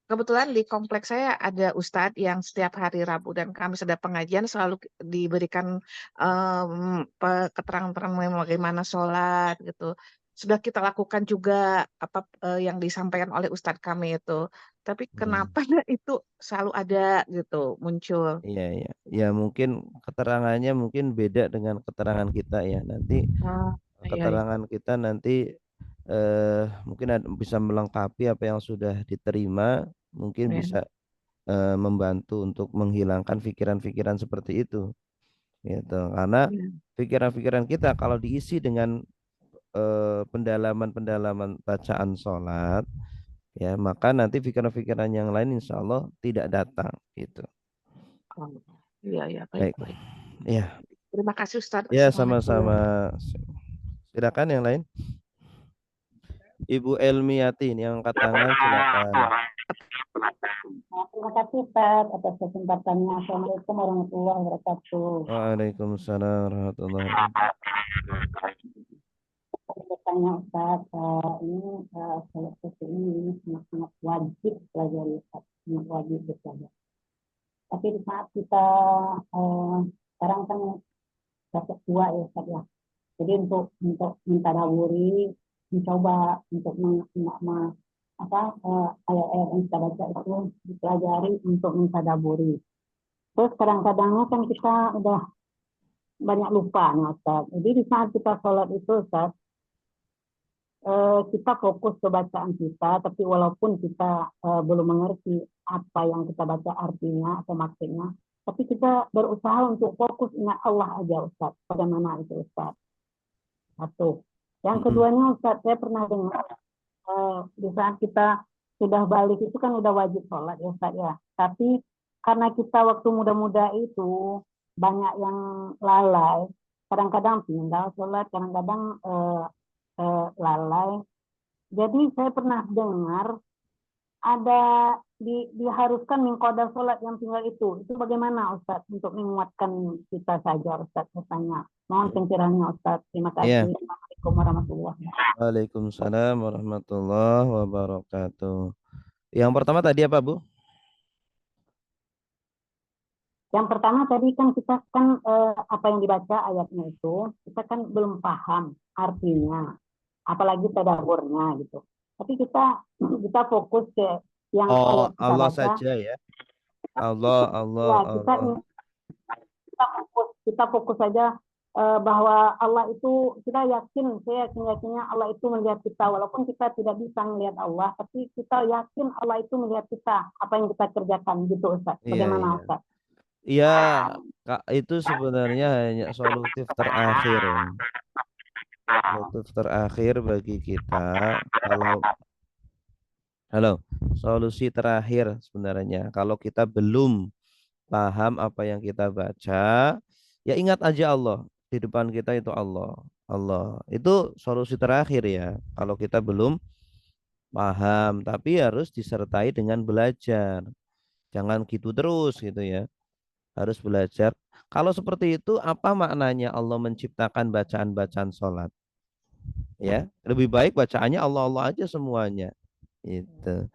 kebetulan di kompleks saya ada Ustadz yang setiap hari Rabu dan Kamis ada pengajian selalu diberikan keterangan-keterangan bagaimana sholat gitu. Sudah kita lakukan juga apa yang disampaikan oleh Ustadz kami itu. Tapi kenapa itu selalu ada gitu muncul? Iya, iya. Ya mungkin keterangannya mungkin beda dengan keterangan kita ya. Nanti Ah, iya, iya. keterangan kita nanti mungkin bisa melengkapi apa yang sudah diterima, mungkin Ya, bisa membantu untuk menghilangkan pikiran-pikiran seperti itu. Gitu. Karena iya. pikiran-pikiran kita kalau diisi dengan pendalaman-pendalaman bacaan sholat, ya maka nanti pikiran-pikiran yang lain insya Allah tidak datang gitu. Oh, iya, iya, baik, Baik, baik. ya, Terima kasih Ustadz. ya Assalamualaikum. sama-sama. Silakan yang lain. Ibu Elmiatin yang angkat tangan silakan. Terima kasih Ustaz atas kesempatannya. Assalamualaikum warahmatullahi wabarakatuh. Waalaikumsalam warahmatullahi wabarakatuh. Saya bertanya Ustaz, ini sholat subuh ini sangat wajib pelajari Ustaz, sangat wajib belajar. Tapi di saat kita sekarang kan sudah tua ya Ustaz ya. Jadi untuk mentadaburi, mencoba untuk ayat-ayat yang kita baca itu dipelajari untuk mentadaburi. Terus kadang-kadangnya kan kita udah banyak lupa nih Ustaz. Jadi di saat kita sholat itu Ustaz, kita fokus ke bacaan kita, tapi walaupun kita belum mengerti apa yang kita baca artinya atau maksudnya, tapi kita berusaha untuk fokus ingat Allah aja Ustaz. Bagaimana itu Ustaz? Satu. Yang keduanya Ustaz, saya pernah dengar di saat kita sudah balik itu kan udah wajib sholat ya Ustaz ya. Tapi karena kita waktu muda-muda itu banyak yang lalai, kadang-kadang tinggal sholat, kadang-kadang lalai. Jadi saya pernah dengar ada diharuskan mengqadha sholat yang tinggal itu. Itu bagaimana Ustaz untuk menguatkan kita saja Ustaz? Saya mohon pencerahannya Ustaz. Terima kasih. Assalamualaikum warahmatullahi wabarakatuh. Waalaikumsalam warahmatullahi wabarakatuh. Yang pertama tadi apa Bu? Yang pertama tadi kan kita kan apa yang dibaca ayatnya itu kita kan belum paham artinya, apalagi tadaburnya gitu. Tapi kita fokus ke yang ayat kita Allah baca. saja ya. Allah. Kita fokus saja bahwa Allah itu saya yakinnya Allah itu melihat kita walaupun kita tidak bisa melihat Allah, tapi kita yakin Allah itu melihat kita apa yang kita kerjakan gitu Ustaz. Bagaimana Ustaz? Iya, Kak, itu sebenarnya hanya solutif terakhir ya. Solutif terakhir bagi kita solusi terakhir sebenarnya kalau kita belum paham apa yang kita baca, ya ingat aja Allah. Di depan kita itu Allah. Itu solusi terakhir ya. Kalau kita belum paham, tapi harus disertai dengan belajar. Jangan gitu terus gitu ya. Harus belajar. Kalau seperti itu, apa maknanya Allah menciptakan bacaan-bacaan sholat? Ya, lebih baik bacaannya Allah aja semuanya. Itu.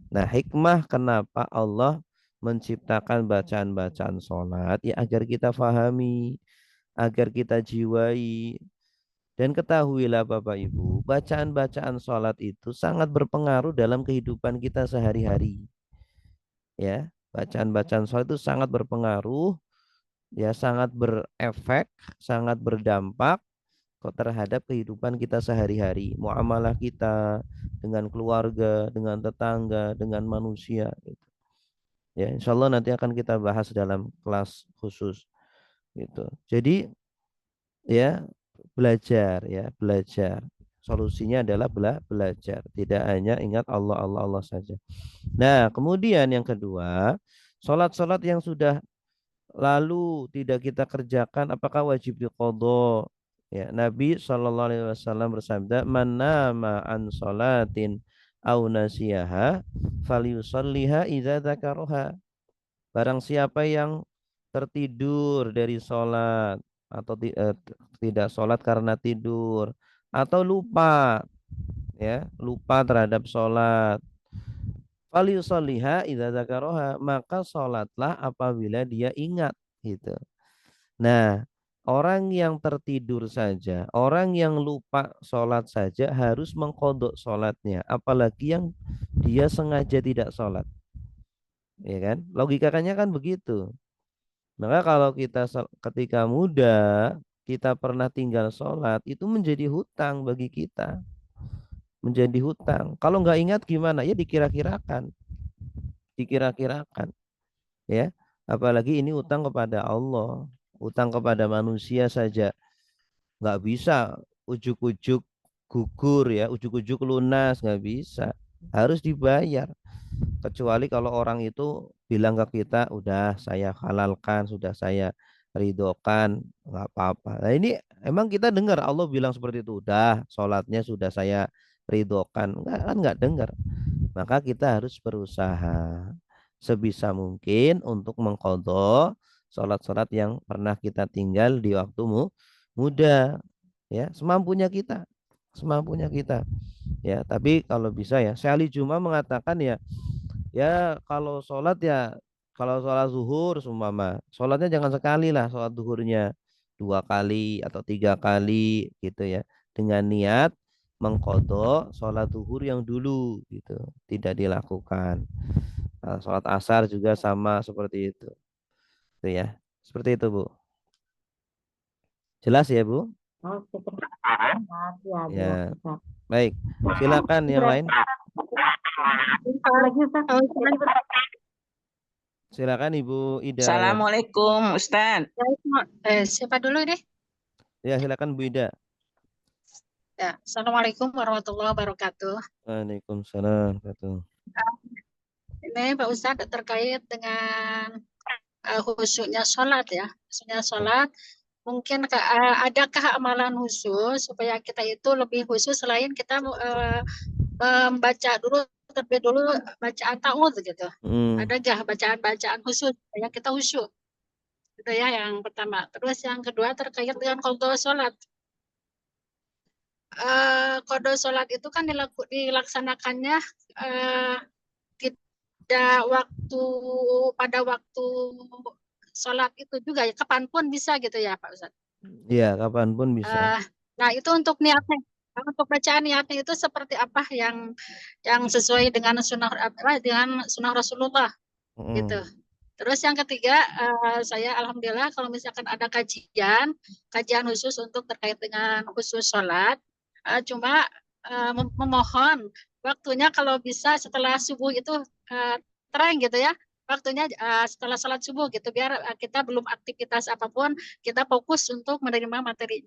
Nah, hikmah kenapa Allah menciptakan bacaan-bacaan sholat ya agar kita fahami, agar kita jiwai. Dan ketahuilah Bapak Ibu, bacaan-bacaan sholat itu sangat berpengaruh dalam kehidupan kita sehari-hari. Ya, bacaan-bacaan sholat itu sangat berpengaruh, ya sangat berefek, sangat berdampak terhadap kehidupan kita sehari-hari, muamalah kita dengan keluarga, dengan tetangga, dengan manusia. Gitu. Ya, insya Allah nanti akan kita bahas dalam kelas khusus. Gitu. Jadi ya belajar. Solusinya adalah belajar. Tidak hanya ingat Allah saja. Nah, kemudian yang kedua, sholat-sholat yang sudah lalu tidak kita kerjakan, apakah wajib diqadha? Ya, Nabi SAW bersabda, "Man nama an sholatin au nasiyaha falyusalliha idza dzakaraha." Barang siapa yang tertidur dari sholat atau tidak sholat karena tidur atau lupa terhadap sholat, falyusalliha idza dzakaraha, maka sholatlah apabila dia ingat gitu. Nah, orang yang tertidur saja, orang yang lupa sholat saja harus mengqadha sholatnya, apalagi yang dia sengaja tidak sholat. Ya kan? Logikanya kan begitu. Maka kalau kita ketika muda kita pernah tinggal sholat, itu menjadi hutang bagi kita. Menjadi hutang. Kalau nggak ingat gimana? Ya dikira-kirakan. Ya, apalagi ini utang kepada Allah, utang kepada manusia saja nggak bisa ujuk-ujuk gugur ya, ujuk-ujuk lunas, nggak bisa, harus dibayar. Kecuali kalau orang itu bilang ke kita, udah saya halalkan, sudah saya ridhokan, nggak apa-apa. Nah ini emang kita dengar Allah bilang seperti itu, udah sholatnya sudah saya ridhokan, nggak dengar. Maka kita harus berusaha sebisa mungkin untuk mengqadha sholat-sholat yang pernah kita tinggal di waktu muda, ya semampunya kita ya. Tapi kalau bisa ya, Syekh Ali Juma mengatakan ya, kalau sholat ya, kalau sholat zuhur seumpama sholatnya jangan sekali lah, sholat zuhurnya 2 kali atau 3 kali gitu ya, dengan niat mengqadha sholat zuhur yang dulu gitu, tidak dilakukan. Nah, sholat asar juga sama seperti itu ya, seperti itu Bu. Jelas ya Bu? Oke, terima kasih. Ya, jelas Ya, Ustaz. baik. Silakan yang lain. Lagi Ustaz. Silakan Ibu Ida. Assalamualaikum Ustaz. Siapa dulu deh? Ya, silakan Bu Ida. Ya, Assalamualaikum warahmatullahi wabarakatuh. Waalaikumsalam. Ini Pak Ustadz terkait dengan khusyuknya sholat ya. Khusyuknya sholat, mungkin adakah amalan khusus supaya kita itu lebih khusus selain kita membaca dulu terlebih dulu bacaan ta'awudz gitu. Adakah bacaan-bacaan khusus supaya kita khusyuk? Itu ya yang pertama. Terus yang kedua terkait dengan qadha sholat. Qadha sholat itu kan dilaksanakannya tidak pada waktu sholat itu juga ya, kapanpun bisa gitu ya Pak Ustadz. Iya, kapanpun bisa. Nah itu untuk niatnya, untuk bacaan niatnya itu seperti apa yang sesuai dengan sunnah Rasulullah gitu. Terus yang ketiga, saya alhamdulillah kalau misalkan ada kajian khusus untuk terkait dengan khusus sholat, cuma memohon waktunya kalau bisa setelah subuh itu terang gitu ya, waktunya setelah sholat subuh gitu, biar kita belum aktivitas apapun, kita fokus untuk menerima materi.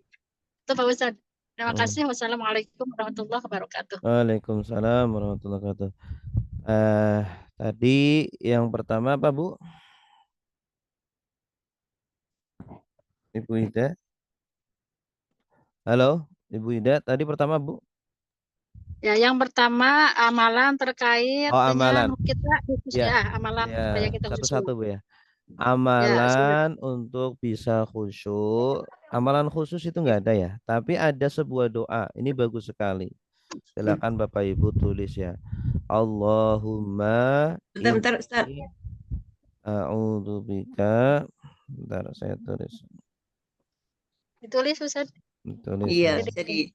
Itu Pak Ustadz. Terima kasih. Wassalamualaikum warahmatullahi wabarakatuh. Waalaikumsalam warahmatullahi wabarakatuh. Tadi yang pertama apa Bu? Ibu Ida. Halo, Ibu Ida. Tadi pertama Bu? Ya, yang pertama amalan terkait amalan. dengan kita khusus ya, amalan supaya kita khusyuk. Satu-satu Bu ya. Amalan untuk bisa khusyuk. Amalan khusus itu enggak ada ya, tapi ada sebuah doa. Ini bagus sekali. Silakan Bapak Ibu tulis ya. Allahumma Bentar Ustaz. a'udzubika. Bentar saya tulis. Ditulis Ustaz. Tulis. Iya, jadi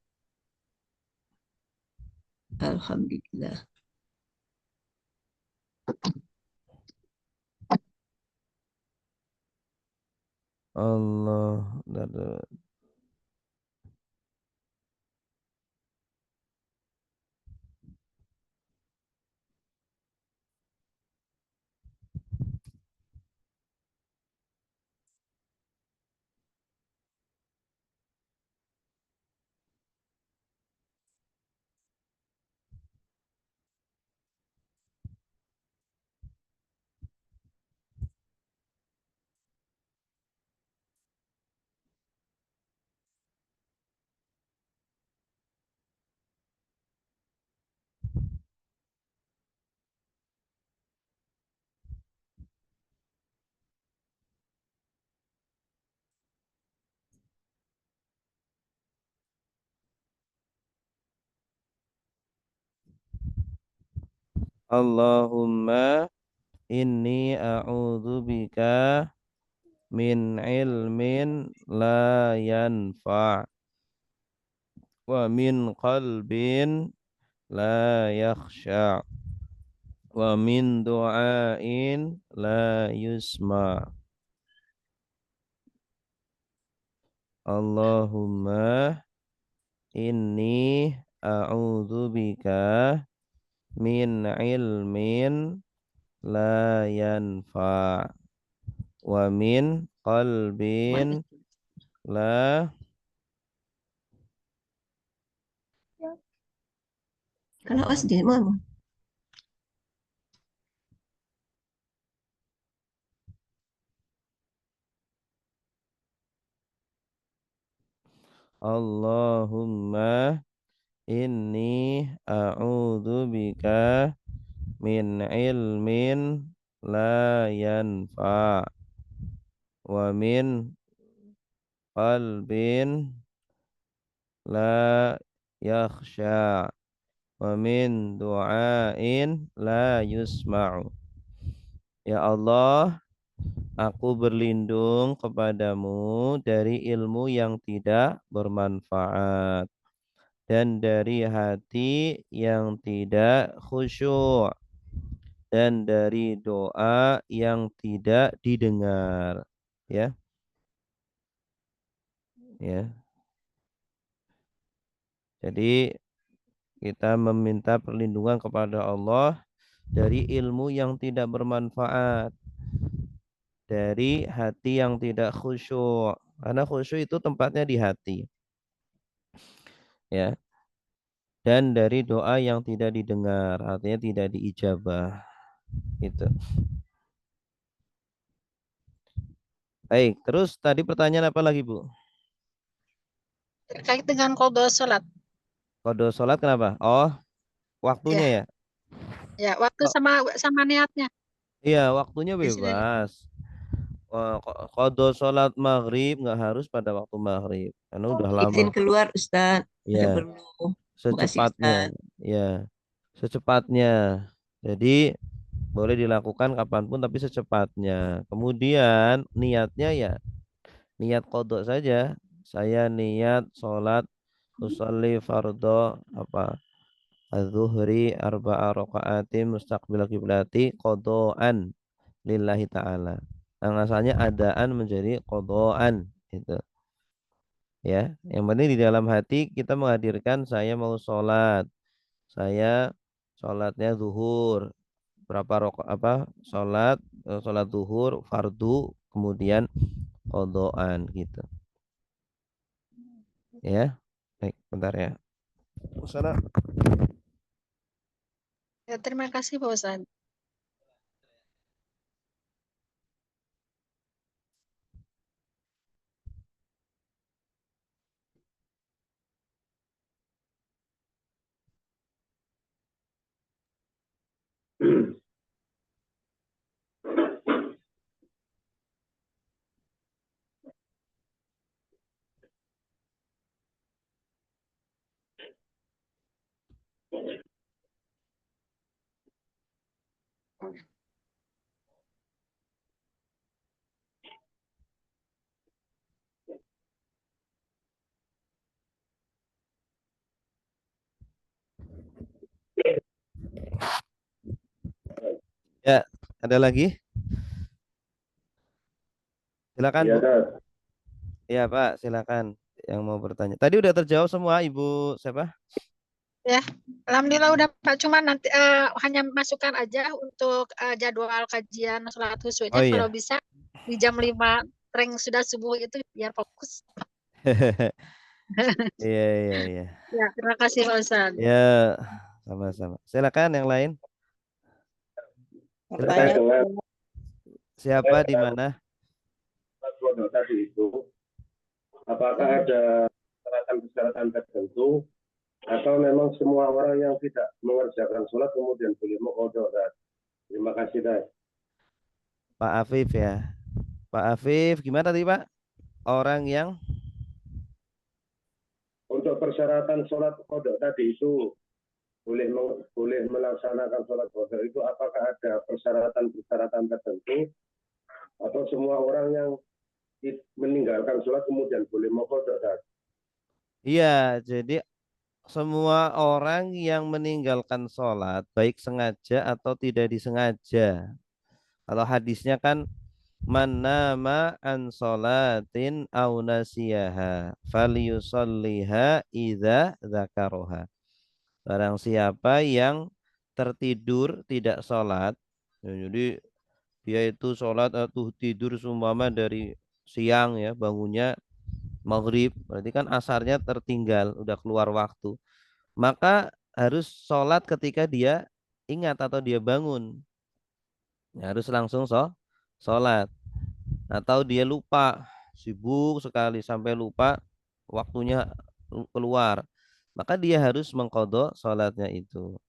alhamdulillah. Allah. Allahumma inni a'udzubika min ilmin la yanfa' wa min qalbin la yakhsha' wa min du'ain la yusma'. Allahumma inni a'udzubika min ilmin la yanfa' wa min qalbin la Kalau SD mama. Allahumma inni a'udzubika min ilmin la yanfa wa min qalbin la yakhsha wa min du'ain la yusma'u. Ya Allah, aku berlindung kepadamu dari ilmu yang tidak bermanfaat dan dari hati yang tidak khusyuk dan dari doa yang tidak didengar. Ya, ya. Jadi kita meminta perlindungan kepada Allah dari ilmu yang tidak bermanfaat, dari hati yang tidak khusyuk. Karena khusyuk itu tempatnya di hati. Ya. Dan dari doa yang tidak didengar, artinya tidak diijabah. Gitu. Baik, terus tadi pertanyaan apa lagi, Bu? Terkait dengan qadha sholat. Qadha sholat kenapa? Oh, waktunya ya? Ya, waktu Oh, sama niatnya. iya, waktunya Di sini. bebas. Qadha sholat maghrib nggak harus pada waktu maghrib, karena udah lama. Izin keluar Ustaz. Ada Ya, perlu. Makasih secepatnya. Ustaz. Ya, secepatnya. Jadi boleh dilakukan kapanpun tapi secepatnya. Kemudian niatnya ya niat qadha saja. Saya niat sholat usolli fardhu apa az-zuhri arba'a raka'atin mustaqbil qiblati qadhaan lillahi ta'ala. Yang asalnya adaan menjadi qadhaan itu. Ya, yang penting di dalam hati kita menghadirkan saya mau sholat. Saya sholatnya zuhur. Berapa rakaat apa? Sholat zuhur fardu kemudian qadhaan gitu. Ya. Baik, bentar ya. Sana. Ya, terima kasih Pak Ustadz. Ya, ada lagi? Silakan, Bu. Ya, Pak, silakan yang mau bertanya. Tadi udah terjawab semua, Ibu siapa? Ya, alhamdulillah udah Pak. Cuma nanti hanya masukkan aja untuk jadwal kajian sholat Oh khusyuknya iya. kalau bisa di jam 5 tren sudah subuh itu biar fokus. Iya, iya, iya. Ya, terima kasih Pak Ustadz. Ya, sama-sama. Silakan yang lain. Silakan. Siapa di mana? Tadi itu, apakah ada persyaratan tertentu atau memang semua orang yang tidak mengerjakan sholat kemudian boleh mengqadha? Terima kasih, Dai. Pak Afif ya. Pak Afif, gimana tadi, Pak? Orang yang Untuk persyaratan sholat qadha tadi itu boleh melaksanakan sholat qadha itu apakah ada persyaratan tertentu atau semua orang yang meninggalkan sholat kemudian boleh mengqadha? iya, jadi semua orang yang meninggalkan sholat, baik sengaja atau tidak disengaja. Kalau hadisnya kan man nama an sholatin aw nasiyaha falyusalliha idza dzakaroha. Barang siapa yang tertidur tidak sholat, jadi dia itu sholat atau tidur seumpama dari siang ya, bangunnya maghrib, berarti kan asarnya tertinggal, udah keluar waktu. Maka harus sholat ketika dia ingat atau dia bangun. Ya, harus langsung sholat. Atau dia lupa, sibuk sekali sampai lupa waktunya keluar. maka dia harus mengqadha salatnya itu.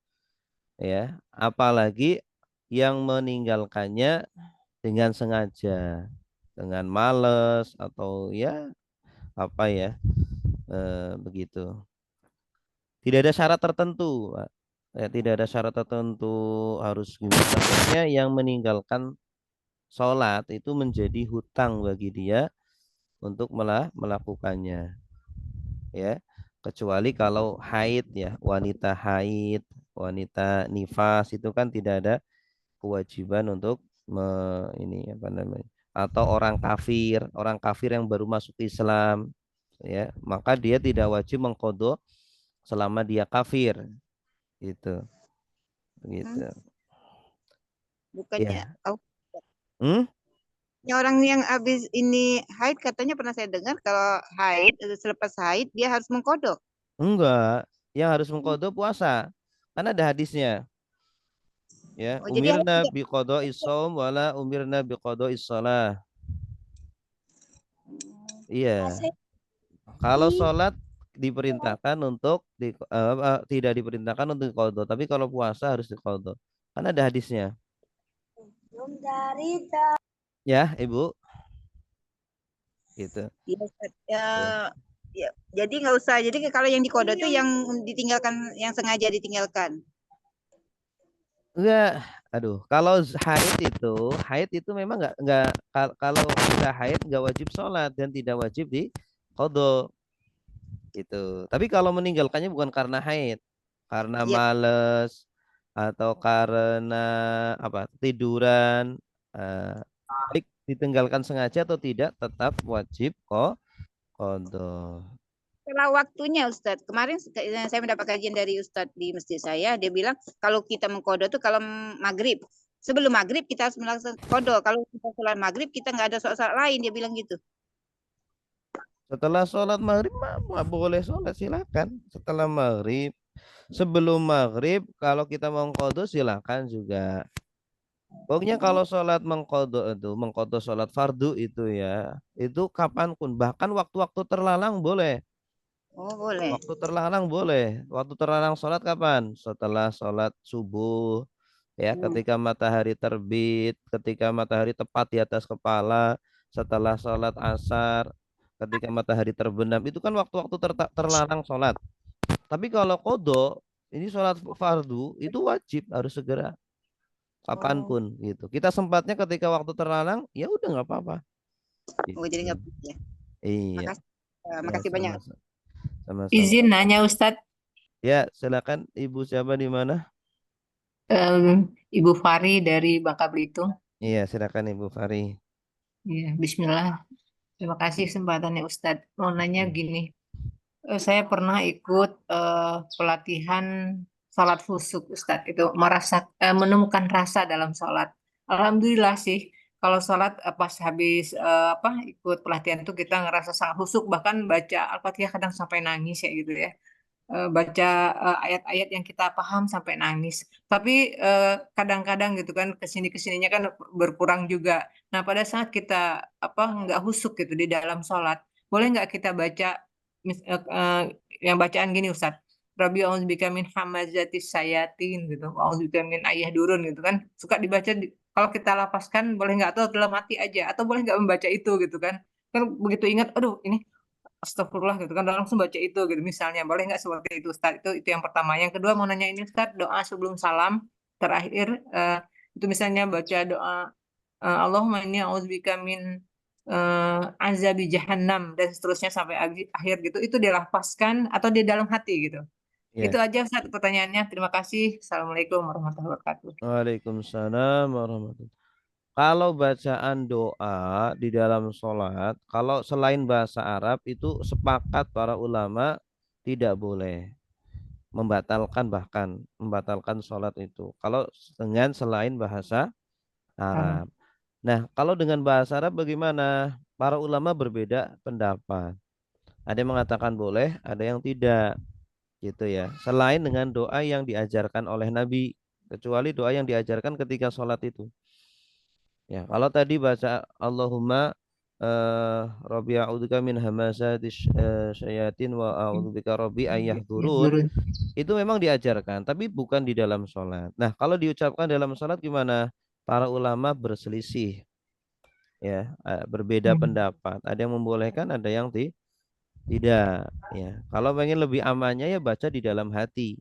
Ya, apalagi yang meninggalkannya dengan sengaja, dengan males atau ya apa ya, begitu. Tidak ada syarat tertentu, Pak. Ya, tidak ada syarat tertentu harus gimana. Pokoknya yang meninggalkan sholat itu menjadi hutang bagi dia untuk melakukannya, ya. Kecuali kalau haid ya, wanita haid, wanita nifas itu kan tidak ada kewajiban untuk ini apa namanya, atau orang kafir yang baru masuk Islam, ya, maka dia tidak wajib mengqadha selama dia kafir, gitu, begitu. Bukannya Ya. Hmm? orang yang habis ini haid katanya pernah saya dengar kalau haid selepas haid dia harus mengkodok. Enggak, yang harus mengqadha puasa, kan ada hadisnya. Ya, Oh, jadi harus umirna tidak biqada'is shaum wala umirna biqada'is shalah. Iya. Kalau sholat diperintahkan untuk tidak diperintahkan untuk diqadha, tapi kalau puasa harus diqadha. Kan ada hadisnya. Ya, Ibu. Gitu. ya, Ya. ya, jadi nggak usah. Jadi kalau yang dikodok itu yang ditinggalkan, yang sengaja ditinggalkan. Enggak, aduh, kalau haid itu memang enggak kalau sudah haid enggak wajib sholat dan tidak wajib di qadha itu. Tapi kalau meninggalkannya bukan karena haid, karena Iya. males atau karena apa tiduran, baik ditinggalkan sengaja atau tidak tetap wajib kok qadha. Setelah waktunya Ustadz, kemarin saya mendapat kajian dari Ustadz di masjid saya, dia bilang kalau kita mengkodok itu kalau maghrib, sebelum maghrib kita harus melaksanakan kodok. Kalau kita sholat maghrib kita nggak ada sholat lain, dia bilang gitu. Setelah sholat maghrib mah boleh sholat, silakan. Setelah maghrib, sebelum maghrib kalau kita mau qadha silakan juga. Pokoknya kalau sholat mengqadha sholat fardu itu ya, itu kapanpun, bahkan waktu-waktu terlarang boleh. Oh boleh. Waktu terlarang boleh. Waktu terlarang sholat kapan? Setelah sholat subuh, ya, ketika matahari terbit, ketika matahari tepat di atas kepala, setelah sholat asar, ketika matahari terbenam, itu kan waktu-waktu terlarang sholat. Tapi kalau qadha, ini sholat fardu, itu wajib harus segera, kapanpun gitu. Kita sempatnya ketika waktu terlarang, ya udah nggak apa-apa. Oh jadi nggak Gitu. ya. Iya. Makasih banyak. Sama-sama. Izin nanya Ustadz, Ya, silakan Ibu siapa di mana? Ibu Fari dari Bangka Belitung. Iya, silakan Ibu Fari. Iya, Bismillah. Terima kasih kesempatannya Ustadz. Mau nanya gini, saya pernah ikut pelatihan sholat khusyuk Ustadz. Itu menemukan rasa dalam sholat. Alhamdulillah sih, kalau sholat pas habis ikut pelatihan itu kita ngerasa sangat khusyuk, bahkan baca Al-Fatihah kadang sampai nangis ya gitu ya. Baca ayat-ayat yang kita paham sampai nangis. Tapi kadang-kadang gitu kan kesininya kan berkurang juga. Nah pada saat kita nggak husuk gitu di dalam sholat, boleh nggak kita baca yang bacaan gini Ustaz? Rabbi a'udzubika min hamazatis sayatin gitu, a'udzubika min ayah durun gitu kan. Suka dibaca kalau kita lapaskan boleh nggak, atau dalam hati aja, atau boleh nggak membaca itu gitu kan? Kan begitu ingat, aduh ini astagfirullah gitu kan, langsung baca itu gitu misalnya, boleh nggak seperti itu Ustaz? Itu yang pertama. Yang kedua mau nanya ini Ustaz, doa sebelum salam terakhir itu misalnya baca doa Allahumma inni a'udzubika min azabi jahannam dan seterusnya sampai akhir gitu, itu dilafazkan atau di dalam hati gitu. Ya. Itu aja Ustaz pertanyaannya. Terima kasih. Assalamualaikum warahmatullahi wabarakatuh. Waalaikumsalam warahmatullahi. Kalau bacaan doa di dalam sholat, kalau selain bahasa Arab itu sepakat para ulama tidak boleh, bahkan membatalkan sholat itu kalau dengan selain bahasa Arab. Nah, kalau dengan bahasa Arab bagaimana? Para ulama berbeda pendapat. Ada yang mengatakan boleh, ada yang tidak, gitu ya. Selain dengan doa yang diajarkan oleh Nabi, kecuali doa yang diajarkan ketika sholat itu. Ya, kalau tadi baca Allahumma Rabbi a'udzubika min hamazatis syayatin wa a'udzubika rabbi ayyahdurun. Turun. Itu memang diajarkan, tapi bukan di dalam sholat. Nah, kalau diucapkan dalam sholat gimana? Para ulama berselisih, ya, berbeda pendapat. Ada yang membolehkan, ada yang tidak. Ya, kalau pengen lebih amannya ya baca di dalam hati.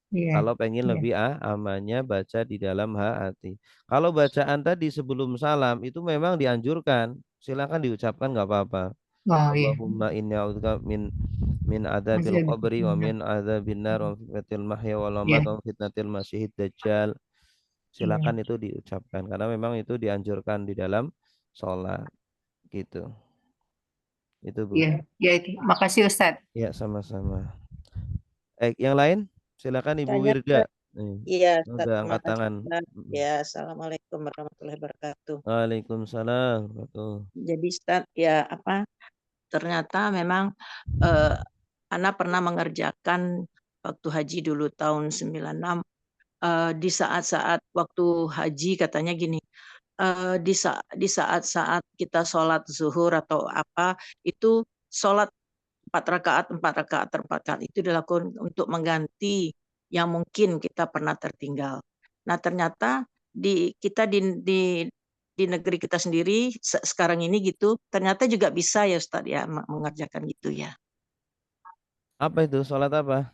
Iya. Kalau pengen lebih amannya baca di dalam hati. Kalau bacaan tadi sebelum salam itu memang dianjurkan. Silakan diucapkan, nggak apa-apa. Oh iya. Allahumma inni a'udzubika min adzabil Masih qabri wa ada. min adzabil nar wa fitnatil mahya wal Iya. mamat wa fitnatil masiihid dajjal. Silakan itu diucapkan karena memang itu dianjurkan di dalam sholat gitu. Itu Bu. Iya, ya itu. Makasih Ustadz. Ya, sama-sama. Yang lain silakan Ibu Tanya, Wirda. Iya, Ustaz, Udah terima angkat kasih, tangan. Ustaz. Ya, Assalamualaikum warahmatullahi wabarakatuh. Waalaikumsalam. Jadi Ustaz, ya ternyata memang Ana pernah mengerjakan waktu haji dulu tahun 96, di saat-saat waktu haji katanya gini, di saat-saat kita sholat zuhur atau apa, itu sholat 4 rakaat itu dilakukan untuk mengganti yang mungkin kita pernah tertinggal. Nah, ternyata kita di negeri kita sendiri sekarang ini gitu, ternyata juga bisa ya Ustadz ya mengerjakan gitu ya. Apa itu? Sholat apa?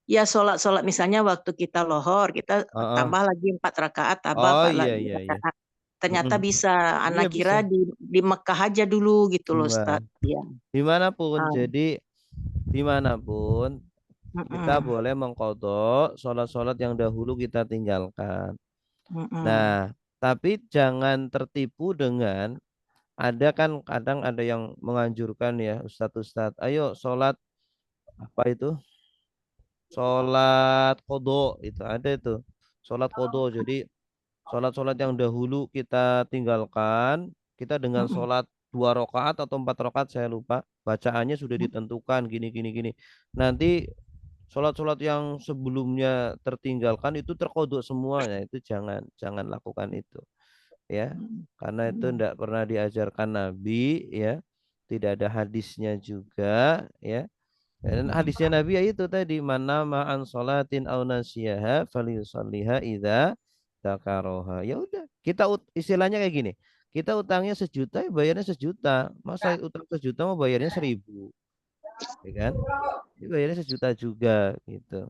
Ya sholat misalnya waktu kita lohor, kita tambah lagi 4 rakaat, tambah lagi rakaat. Ternyata bisa, anak kira di Mekah aja dulu gitu loh Ustadz. Ya. Dimanapun, jadi dimanapun kita boleh mengqadha sholat-sholat yang dahulu kita tinggalkan. Nah, tapi jangan tertipu dengan kan kadang ada yang menganjurkan ya Ustadz, ayo sholat apa itu? Sholat qadha itu ada itu. Sholat qadha. Jadi sholat-sholat yang dahulu kita tinggalkan, kita dengan sholat 2 rakaat atau 4 rakaat saya lupa, bacaannya sudah ditentukan gini. Nanti sholat-sholat yang sebelumnya tertinggalkan itu terqadha semuanya, itu jangan lakukan itu. Ya, karena itu tidak pernah diajarkan Nabi, ya, tidak ada hadisnya juga, ya. Dan hadisnya Nabi ya itu tadi, mana ma'an sholatin aw nasiyaha falyusalliha idza dzakaraha. Ya udah, kita istilahnya kayak gini. Kita utangnya 1 juta, ya bayarnya 1 juta. Masa utang 1 juta mau bayarnya 1.000? Ya kan? Bayarnya 1 juta juga gitu.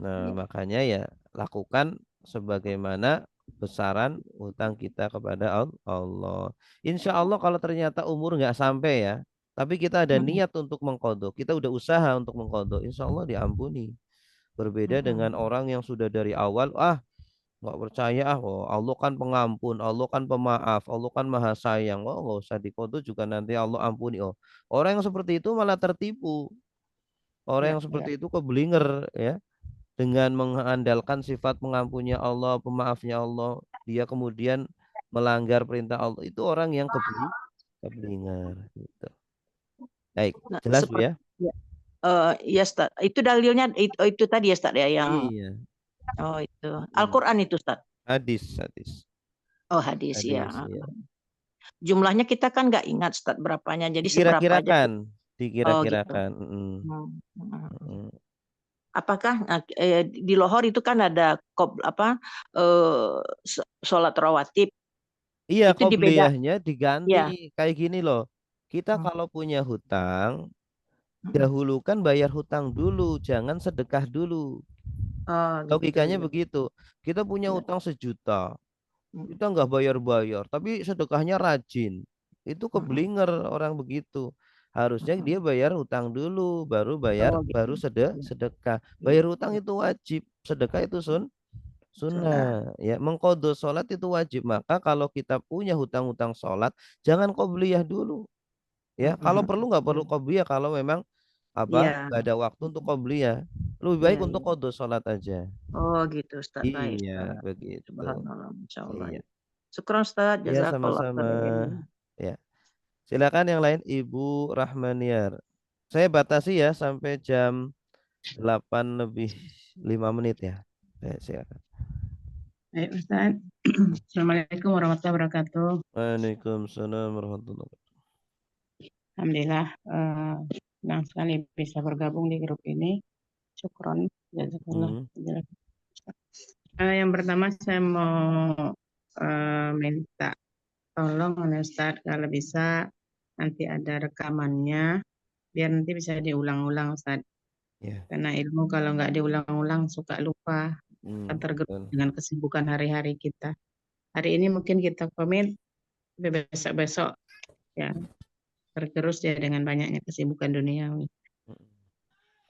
Nah, makanya ya lakukan sebagaimana besaran utang kita kepada Allah. Insya Allah kalau ternyata umur nggak sampai ya, tapi kita ada niat untuk mengqadha, kita udah usaha untuk mengqadha, insya Allah diampuni. Berbeda dengan orang yang sudah dari awal, nggak percaya, Allah kan pengampun, Allah kan pemaaf, Allah kan maha sayang, nggak usah diqadha juga nanti Allah ampuni. Orang yang seperti itu malah tertipu. Orang yang seperti itu keblinger ya. Dengan mengandalkan sifat pengampunnya Allah, pemaafnya Allah, dia kemudian melanggar perintah Allah. Itu orang yang keblinger gitu. Baik, jelas Bu ya? Ya, Ustaz. Itu dalilnya itu tadi ya Ustaz ya yang Oh, itu. Al-Qur'an itu Ustaz. Hadis. Oh, hadis ya. Jumlahnya kita kan nggak ingat Ustaz berapanya. Jadi seberapa aja. Dikira-kirakan. Apakah di lohor itu kan ada sholat rawatib. Iya, qobliyahnya diganti kayak gini loh. Kita kalau punya hutang, dahulukan bayar hutang dulu, jangan sedekah dulu. Logikanya begitu. Kita punya hutang 1 juta, kita nggak bayar-bayar, tapi sedekahnya rajin. Itu keblinger orang begitu. Harusnya dia bayar hutang dulu, baru baru sedekah. Bayar hutang itu wajib, sedekah itu sunnah. Ya, mengqadha sholat itu wajib. Maka kalau kita punya hutang-hutang sholat, jangan qobliyah dulu. Ya, kalau perlu nggak perlu qobliyah kalau memang nggak ada waktu untuk qobliyah. Lebih baik untuk qadha sholat aja. Oh gitu Ustaz. Iya, begitu. Subhanallah, insyaallah. Syukran Ustaz, jazakallah. Sama-sama. Ya. Silakan yang lain, Ibu Rahmaniar. Saya batasi ya sampai jam 8 lebih 5 menit ya. Silakan. Baik, Ustaz. Assalamualaikum warahmatullahi wabarakatuh. Waalaikumsalam warahmatullahi wabarakatuh. Alhamdulillah, senang sekali bisa bergabung di grup ini. Syukron, jazakallah. Yang pertama saya mau minta tolong Ustaz kalau bisa nanti ada rekamannya biar nanti bisa diulang-ulang Ustaz. Karena ilmu kalau nggak diulang-ulang suka lupa, tergerus dengan kesibukan hari-hari kita. Hari ini mungkin kita komit, besok-besok ya tergerus ya dengan banyaknya kesibukan duniawi.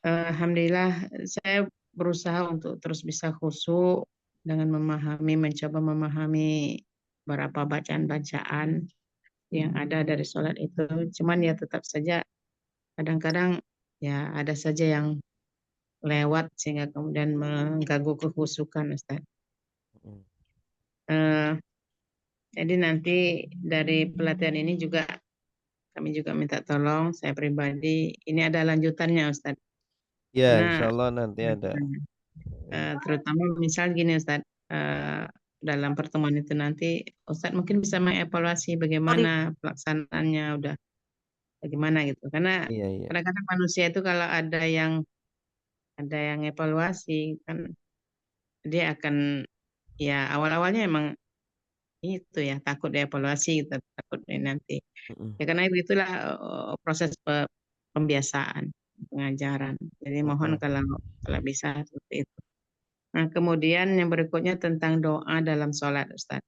Alhamdulillah saya berusaha untuk terus bisa khusyuk dengan mencoba memahami beberapa bacaan-bacaan yang ada dari sholat itu. Cuman ya tetap saja kadang-kadang ya ada saja yang lewat sehingga kemudian mengganggu kekhusyukan Ustaz. Jadi nanti dari pelatihan ini juga kami juga minta tolong saya pribadi ini ada lanjutannya Ustaz. Ya, Karena insya Allah nanti ada. terutama misal gini Ustaz, dalam pertemuan itu nanti Ustaz mungkin bisa mengevaluasi bagaimana pelaksanaannya udah bagaimana gitu. Karena kadang-kadang manusia itu kalau ada yang evaluasi kan dia akan ya awal-awalnya emang itu ya takut dievaluasi gitu, takut nanti. Ya karena itulah proses pembiasaan pengajaran. Jadi mohon kalau bisa seperti itu. Nah, kemudian yang berikutnya tentang doa dalam sholat Ustaz.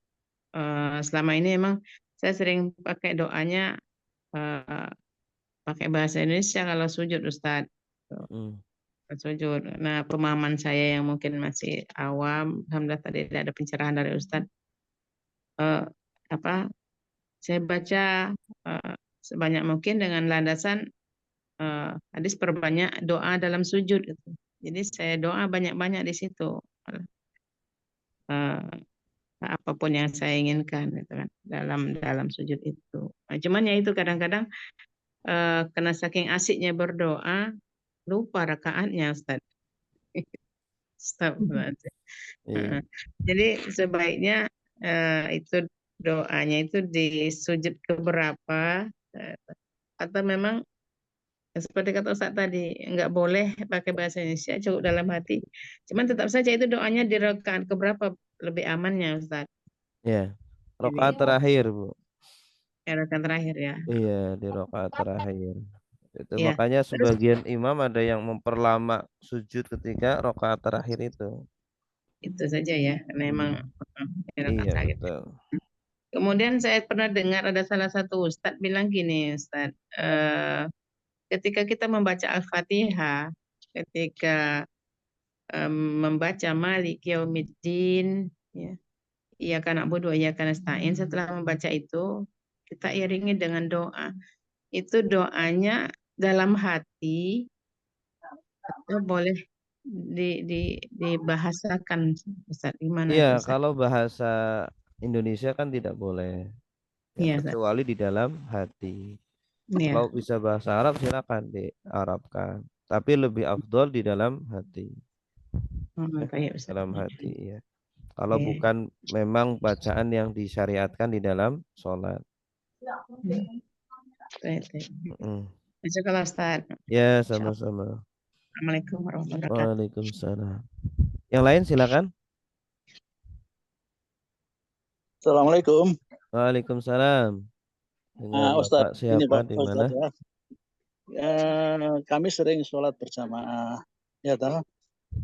Selama ini emang saya sering pakai doanya pakai bahasa Indonesia kalau sujud Ustaz. Sujud. Nah, pemahaman saya yang mungkin masih awam, alhamdulillah tadi ada pencerahan dari Ustaz. Saya baca sebanyak mungkin dengan landasan hadis perbanyak doa dalam sujud gitu. Jadi saya doa banyak-banyak di situ. Apapun yang saya inginkan gitu kan dalam sujud itu. Nah, cuman ya itu kadang-kadang karena saking asiknya berdoa lupa rakaatnya Ustaz. Jadi sebaiknya itu doanya itu di sujud keberapa atau memang seperti kata Ustaz tadi nggak boleh pakai bahasa Indonesia cukup dalam hati. Cuman tetap saja itu doanya di rakaat keberapa lebih amannya Ustaz. Ya, rakaat terakhir Bu. Ya, rakaat terakhir ya. Iya, di rakaat terakhir. Itu Ya. makanya sebagian imam ada yang memperlama sujud ketika rakaat terakhir itu. Itu saja ya, karena memang Iya betul. Kemudian saya pernah dengar ada salah satu Ustadz bilang gini Ustadz, ketika kita membaca Al-Fatihah, ketika membaca Malik Yaumiddin, ya, Iyyaka na'budu wa iyyaka nasta'in, setelah membaca itu kita iringi dengan doa. Itu doanya dalam hati atau boleh dibahasakan Ustaz, gimana Iya, Ustaz? kalau bahasa Indonesia kan tidak boleh. Ya, kecuali di dalam hati. Kalau bisa bahasa Arab silakan diarabkan. Tapi lebih afdol di dalam hati. Dalam hati ya. Kalau bukan memang bacaan yang disyariatkan di dalam sholat. Ya, sama-sama. Assalamualaikum warahmatullahi wabarakatuh. Waalaikumsalam. Yang lain silakan. Assalamualaikum. Waalaikumsalam. Dengan Bapak siapa di mana? Kami sering sholat berjamaah ya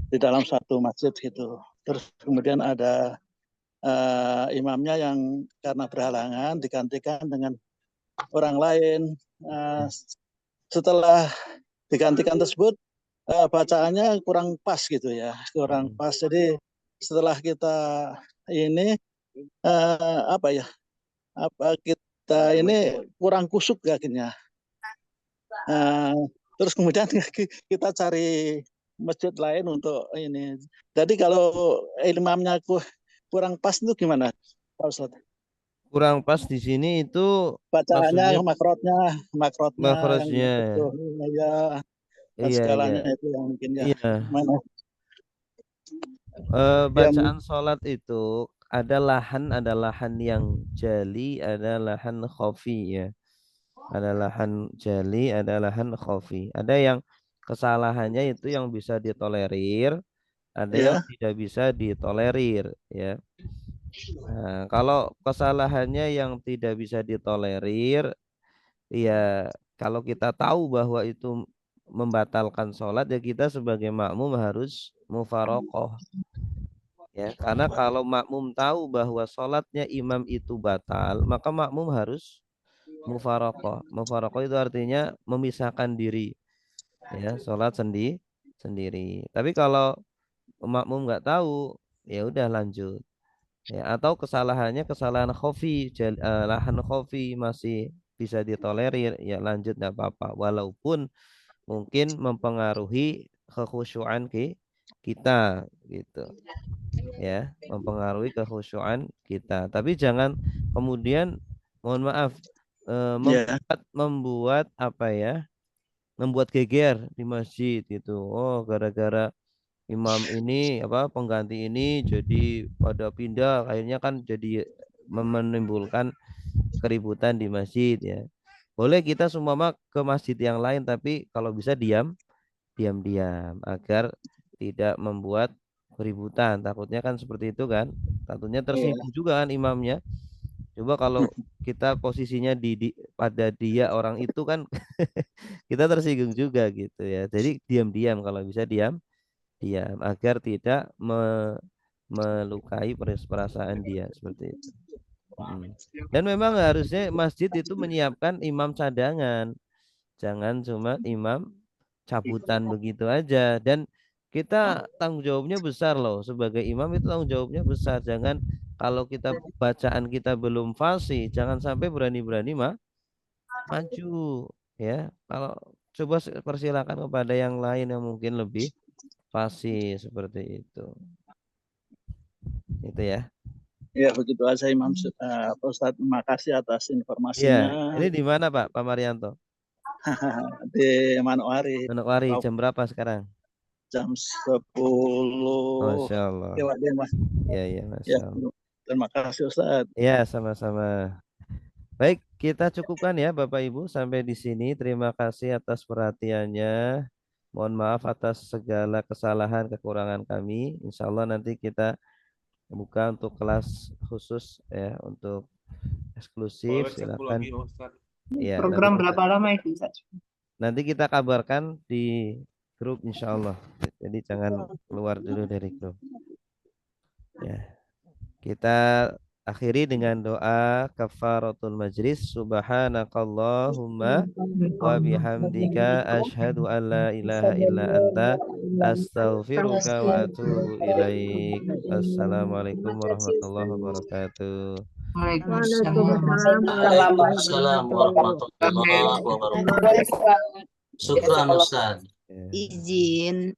di dalam satu masjid gitu. Terus kemudian ada imamnya yang karena berhalangan digantikan dengan orang lain. Setelah digantikan tersebut bacaannya kurang pas gitu ya, kurang pas. Jadi setelah kita ini kita ini kurang kusuk akhirnya. Terus kemudian kita cari masjid lain untuk ini. Jadi kalau imamnya kurang pas itu gimana, Pak Ustaz? Kurang pas di sini itu bacaannya, makrotnya ya. Segalanya itu yang mungkin ya. Iya. Mana? Ya, bacaan sholat itu ada lahan yang jali, ada lahan khafi ya. Ada lahan jali, ada lahan khafi. Ada yang kesalahannya itu yang bisa ditolerir, ada yang ya, tidak bisa ditolerir ya. Nah, kalau kesalahannya yang tidak bisa ditolerir, ya kalau kita tahu bahwa itu membatalkan sholat, ya kita sebagai makmum harus mufarokoh ya. Karena kalau makmum tahu bahwa sholatnya imam itu batal, maka makmum harus mufarokoh. Mufarokoh itu artinya memisahkan diri ya, sholat sendiri. Tapi kalau makmum nggak tahu, ya udah lanjut. Ya, atau kesalahannya kesalahan khafi, lahan khafi masih bisa ditolerir, ya lanjut nggak apa-apa, walaupun mungkin mempengaruhi kekhusyuan kita gitu ya, mempengaruhi kekhusyuan kita. Tapi jangan kemudian, mohon maaf, ya, membuat apa ya, membuat geger di masjid itu. Oh, gara-gara imam ini apa pengganti ini jadi pada pindah, akhirnya kan jadi menimbulkan keributan di masjid ya. Boleh kita semua ke masjid yang lain, tapi kalau bisa diam-diam agar tidak membuat keributan. Takutnya kan seperti itu kan. Takutnya tersinggung juga kan imamnya. Coba kalau kita posisinya pada dia orang itu kan kita tersinggung juga gitu ya. Jadi diam-diam, kalau bisa diam agar tidak melukai perasaan dia seperti itu. Dan memang harusnya masjid itu menyiapkan imam cadangan, jangan cuma imam cabutan begitu aja. Dan kita tanggung jawabnya besar loh, sebagai imam itu tanggung jawabnya besar. Jangan, kalau kita bacaan kita belum fasih, jangan sampai berani-berani maju ya. Kalau coba persilakan kepada yang lain yang mungkin lebih fasih seperti itu ya. ya begitu aja Imam. Pak Ustadz, terima kasih atas Iya, informasinya. ini di mana Pak Marianto? Di Manokwari. Manokwari, jam berapa sekarang? Jam 10 Masya Allah. lewat 5. Iya, Masya Allah. Terima kasih Ustadz. Ya, sama-sama. Baik, kita cukupkan ya Bapak Ibu sampai di sini. Terima kasih atas perhatiannya. Mohon maaf atas segala kesalahan kekurangan kami. Insya Allah nanti kita buka untuk kelas khusus ya, untuk eksklusif. Silakan. Ya, program berapa lama itu Ustaz? Nanti kita kabarkan di grup insya Allah. Jadi jangan keluar dulu dari grup. Ya, kita akhiri dengan doa kafaratul majlis. Subhanakallahumma wa bihamdika asyhadu an la ilaha illa anta astaghfiruka wa atubu ilaik. Assalamualaikum warahmatullahi wabarakatuh. Waalaikumsalam warahmatullahi wabarakatuh. Syukran Ustaz. Izin